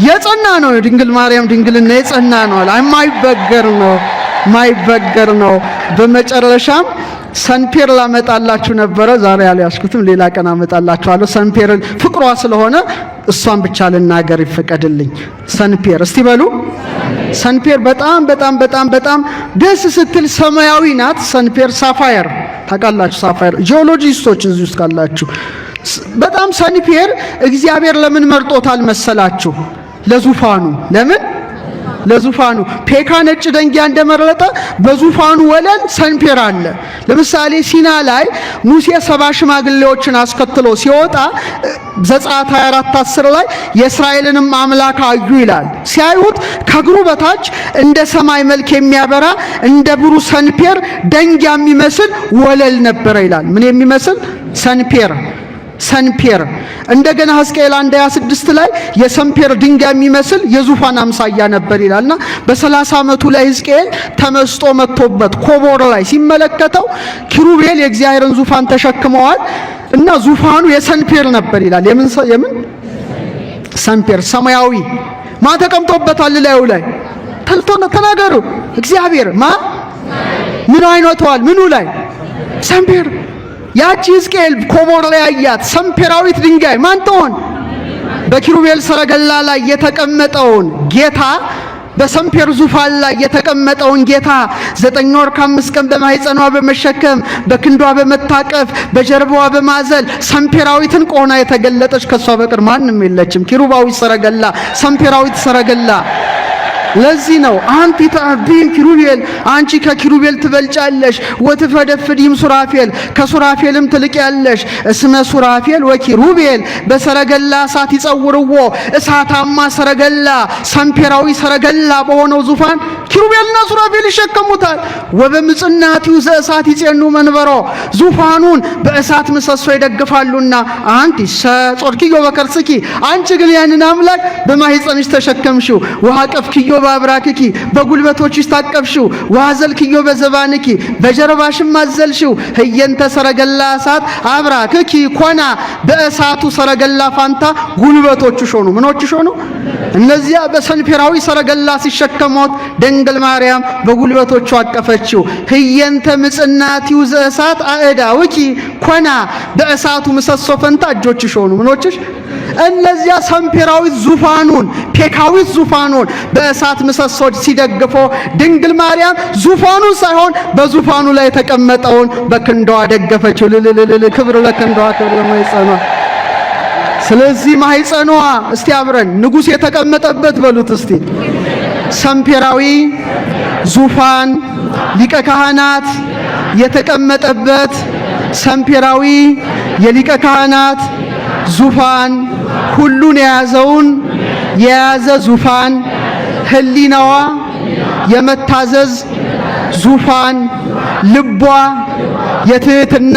የጸና ነው። ድንግል ማርያም ድንግልና የጸና ነው። የማይበገር ነው። በመጨረሻም ሰንፔር ላመጣላችሁ ነበረ። ዛሬ ያልያዝኩትም ሌላ ቀን አመጣላችኋለሁ። ሰንፔርን ፍቅሯ ስለሆነ እሷን ብቻ ልናገር ይፈቀድልኝ። ሰንፔር እስቲ በሉ። ሰንፔር በጣም በጣም በጣም በጣም ደስ ስትል ሰማያዊ ናት። ሰንፔር ሳፋየር ታውቃላችሁ? ሳፋየር ጂኦሎጂስቶች እዚህ ውስጥ ካላችሁ በጣም ሰንፔር እግዚአብሔር ለምን መርጦታል መሰላችሁ? ለዙፋኑ። ለምን? ለዙፋኑ ፔካ ነጭ ደንጊያ እንደመረጠ በዙፋኑ ወለል ሰንፔር አለ። ለምሳሌ ሲና ላይ ሙሴ 70 ሽማግሌዎችን አስከትሎ ሲወጣ ዘጸአት 24:10 ላይ የእስራኤልንም አምላክ አዩ ይላል። ሲያዩት ከእግሩ በታች እንደ ሰማይ መልክ የሚያበራ እንደ ብሩህ ሰንፔር ደንጊያ የሚመስል ወለል ነበረ ይላል። ምን የሚመስል? ሰንፔር። እንደገና ሕዝቅኤል 1:26 ላይ የሰንፔር ድንጋይ የሚመስል የዙፋን አምሳያ ነበር ይላልና በ30 ዓመቱ ላይ ሕዝቅኤል ተመስጦ መጥቶበት ኮቦር ላይ ሲመለከተው ኪሩቤል የእግዚአብሔርን ዙፋን ተሸክመዋል እና ዙፋኑ የሰንፔር ነበር ይላል። የምን ሰንፔር? ሰማያዊ። ማ ተቀምጦበታል ላዩ ላይ? ተናገሩ። እግዚአብሔር ማ? ምን አይነቷል? ምኑ ላይ? ሰንፔር። ያቺ ሕዝቅኤል ኮቦር ላይ ያያት ሰንፔራዊት ድንጋይ ማን ትሆን? በኪሩቤል ሰረገላ ላይ የተቀመጠውን ጌታ፣ በሰንፔር ዙፋን ላይ የተቀመጠውን ጌታ 9 ወር ከ5 ቀን በማኅፀኗ በመሸከም በክንዷ በመታቀፍ በጀርባዋ በማዘል ሰንፔራዊትን ቆና የተገለጠች ከሷ በቀር ማንም የለችም። ኪሩባዊት ሰረገላ፣ ሰንፔራዊት ሰረገላ። ለዚህ ነው አንቲ ተአቢን ኪሩቤል፣ አንቺ ከኪሩቤል ትበልጫለሽ። ወትፈደፍዲም ሱራፌል፣ ከሱራፌልም ትልቂያለሽ። እስመ ሱራፌል ወኪሩቤል በሰረገላ እሳት ይጸውርዎ፣ እሳታማ ሰረገላ ሰንፔራዊ ሰረገላ በሆነው ዙፋን ኪሩቤልና ሱራፌል ይሸከሙታል። ወበምጽናቲው ዘእሳት ይጼኑ መንበሮ፣ ዙፋኑን በእሳት ምሰሶ ይደግፋሉና። አንቲ ጾርኪዮ በከርስኪ፣ አንቺ ግን ያንን አምላክ በማኅፀንሽ ተሸከምሽው። ወሐቀፍኪዮ በአብራክኪ፣ በጉልበቶችሽ ታቀፍሽው። ወሐዘልኪዮ በዘባንኪ፣ በጀርባሽም አዘልሽው። ህየንተ ሰረገላ እሳት አብራክኪ ኮና፣ በእሳቱ ሰረገላ ፋንታ ጉልበቶችሽ ሆኑ። ምኖችሽ ሆኑ? እነዚያ በሰንፔራዊ ሰረገላ ሲሸከሙት ድንግል ማርያም በጉልበቶቹ አቀፈችው። ህየንተ ምጽናቲው ዘእሳት አእዳውኪ ኮና፣ በእሳቱ ምሰሶ ፈንታ እጆችሽ ሆኑ። ምኖችሽ? እነዚያ ሰንፔራዊት ዙፋኑን ፔካዊት ዙፋኑን በእሳት ምሰሶች ሲደግፎ ድንግል ማርያም ዙፋኑን ሳይሆን በዙፋኑ ላይ የተቀመጠውን በክንዷ ደገፈችው። ክብር ለክንዷ፣ ክብር ለማኅፀኗ። ስለዚህ ማኅፀኗ እስቲ አብረን ንጉሥ የተቀመጠበት በሉት እስቲ። ሰንፔራዊ ዙፋን ሊቀ ካህናት የተቀመጠበት ሰንፔራዊ የሊቀ ካህናት ዙፋን፣ ሁሉን የያዘ ዙፋን፣ ህሊናዋ የመታዘዝ ዙፋን፣ ልቧ የትህትና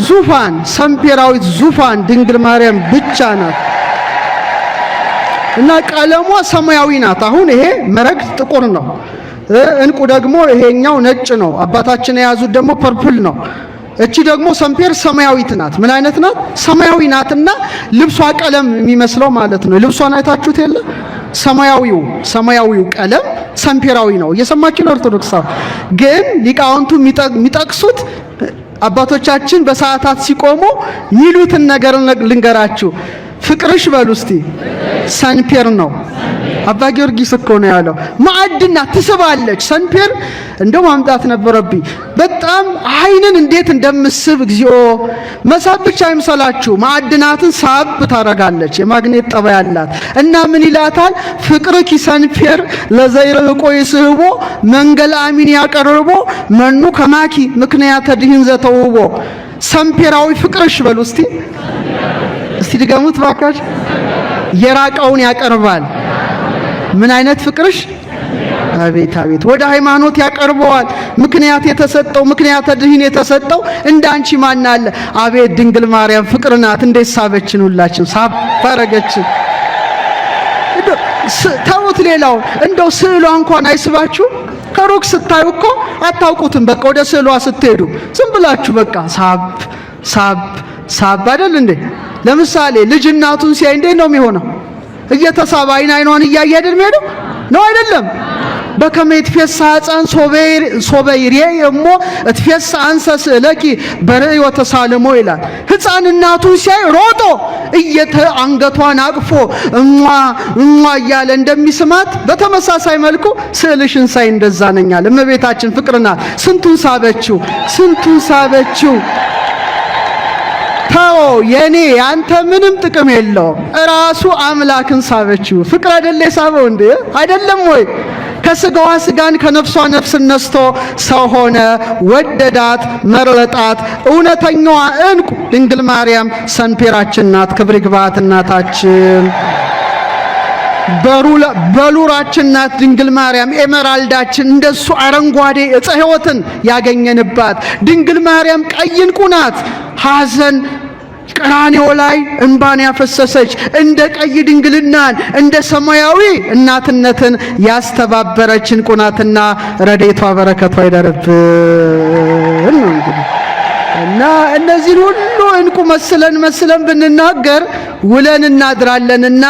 ዙፋን፣ ሰንፔራዊት ዙፋን ድንግል ማርያም ብቻ ናት። እና ቀለሟ ሰማያዊ ናት። አሁን ይሄ መረግድ ጥቁር ነው፣ እንቁ ደግሞ ይሄኛው ነጭ ነው። አባታችን የያዙት ደግሞ ፐርፕል ነው። እቺ ደግሞ ሰንፔር ሰማያዊት ናት። ምን አይነት ናት? ሰማያዊ ናትና ልብሷ ቀለም የሚመስለው ማለት ነው። ልብሷን አይታችሁት የለ? ሰማያዊው ቀለም ሰንፔራዊ ነው። እየሰማችሁ ነው? ኦርቶዶክሳው ግን ሊቃውንቱ የሚጠቅሱት አባቶቻችን በሰዓታት ሲቆሙ ሚሉትን ነገር ልንገራችሁ። ፍቅርሽ በሉ እስቲ ሰንፔር ነው። አባ ጊዮርጊስ እኮ ነው ያለው። ማዕድና ትስባለች። ሰንፔር እንደው ማምጣት ነበረብኝ። በጣም አይንን እንዴት እንደምስብ እግዚኦ! መሳብ ብቻ አይምሰላችሁ፣ ማዕድናትን ሳብ ታረጋለች። የማግኔት ጠባይ አላት እና ምን ይላታል? ፍቅርኪ ሰንፔር ለዘይርቆ ይስህቦ መንገል አሚን ያቀርቦ መኑ ከማኪ ምክንያት ድህን ዘተውቦ። ሰንፔራዊ ፍቅርሽ በሉ እስቲ ድገሙት ባካች። የራቀውን ያቀርባል። ምን አይነት ፍቅርሽ! አቤት አቤት! ወደ ሃይማኖት ያቀርበዋል። ምክንያት የተሰጠው ምክንያት ድህን የተሰጠው እንዳንቺ ማን አለ? አቤት ድንግል ማርያም ፍቅር ናት። እንዴት ሳበችን! ሁላችን ሳብ ባረገችን። ተውት ሌላውን፣ እንደው ስዕሏ እንኳን አይስባችሁ? ከሩቅ ስታዩ እኮ አታውቁትም። በቃ ወደ ስዕሏ ስትሄዱ ዝም ብላችሁ በቃ ሳብ ሳብ ሳብ አይደል እንዴ? ለምሳሌ ልጅ እናቱን ሲያይ እንዴት ነው የሚሆነው? እየተሳበ አይኗን እያየ አይደል የሚሄደው? ነው አይደለም? በከመት ፌሳ ሕፃን ሶበይሬ የሞ እትፌሳ አንሰ ስእለኪ በርእ ወተሳለሞ ይላል። ሕፃን እናቱን ሲያይ ሮጦ አንገቷን አቅፎ እሟ እያለ እንደሚስማት በተመሳሳይ መልኩ ስዕልሽን ሳይ እንደዛ ነኛል። እመቤታችን ፍቅር ናት። ስንቱን ሳበችው። ታው የኔ ያንተ ምንም ጥቅም የለውም። ራሱ አምላክን ሳበችው። ፍቅር አይደለ ሳበው እንዴ? አይደለም ወይ? ከስጋዋ ስጋን ከነፍሷ ነፍስን ነስቶ ሰው ሆነ፣ ወደዳት፣ መረጣት። እውነተኛዋ እንቁ ድንግል ማርያም ሰንፔራችን ናት። ክብር ይግባት እናታችን። በሉራችን ናት ድንግል ማርያም። ኤመራልዳችን እንደሱ አረንጓዴ ዕፀ ሕይወትን ያገኘንባት ድንግል ማርያም ቀይ እንቁ ናት። ሐዘን ቀራንዮ ላይ እንባን ያፈሰሰች እንደ ቀይ ድንግልናን እንደ ሰማያዊ እናትነትን ያስተባበረች እንቁ ናትና ረድኤቷ በረከቷ ይደርብን ነው እንግዲህ። እና እነዚህን ሁሉ እንቁ መስለን ብንናገር ውለን እናድራለንና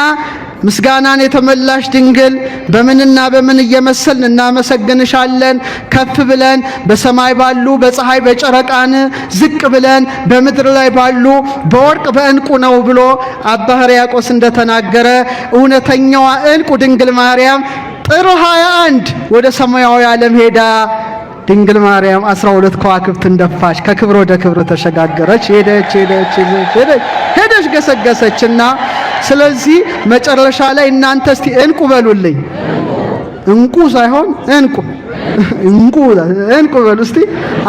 ምስጋናን የተመላሽ ድንግል በምንና በምን እየመሰልን እናመሰግንሻለን። ከፍ ብለን በሰማይ ባሉ በፀሐይ በጨረቃን፣ ዝቅ ብለን በምድር ላይ ባሉ በወርቅ በእንቁ ነው ብሎ አባ ሕርያቆስ እንደተናገረ እውነተኛዋ እንቁ ድንግል ማርያም ጥር 21 ወደ ሰማያዊ ዓለም ሄዳ ድንግል ማርያም 12 ከዋክብትን ደፋች፣ ከክብር ወደ ክብር ተሸጋገረች። ሄደች ገሰገሰችና ስለዚህ መጨረሻ ላይ እናንተ እስቲ እንቁ በሉልኝ። እንቁ ሳይሆን እንቁ በሉ እስቲ።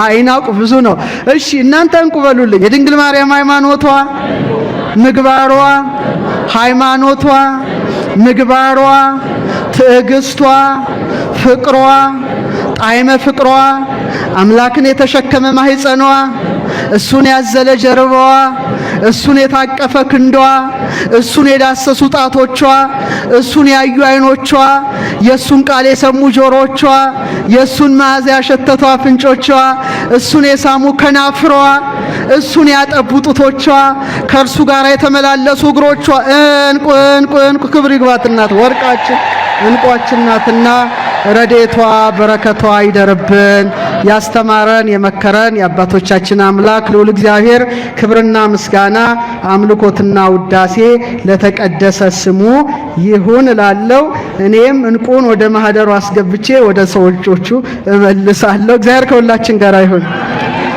አይናቁ ብዙ ነው። እሺ እናንተ እንቁ በሉልኝ። የድንግል ማርያም ሃይማኖቷ፣ ምግባሯ፣ ሃይማኖቷ፣ ምግባሯ፣ ትዕግስቷ፣ ፍቅሯ፣ ጣዕመ ፍቅሯ፣ አምላክን የተሸከመ ማህፀኗ፣ እሱን ያዘለ ጀርባዋ፣ እሱን የታቀፈ ክንዷ፣ እሱን የዳሰሱ ጣቶቿ፣ እሱን ያዩ አይኖቿ፣ የሱን ቃል የሰሙ ጆሮቿ፣ የሱን መዓዛ ያሸተቱ አፍንጮቿ፣ እሱን የሳሙ ከናፍሯ፣ እሱን ያጠቡ ጡቶቿ፣ ከእርሱ ጋር የተመላለሱ እግሮቿ እንቁ ክብር ይግባት እናት ወርቃችን እንቋችን ናትና ረድኤቷ በረከቷ ይደርብን። ያስተማረን የመከረን የአባቶቻችን አምላክ ልዑል እግዚአብሔር ክብርና ምስጋና አምልኮትና ውዳሴ ለተቀደሰ ስሙ ይሁን እላለሁ። እኔም እንቁን ወደ ማህደሩ አስገብቼ ወደ ሰዎቹ እመልሳለሁ። እግዚአብሔር ከሁላችን ጋር ይሁን።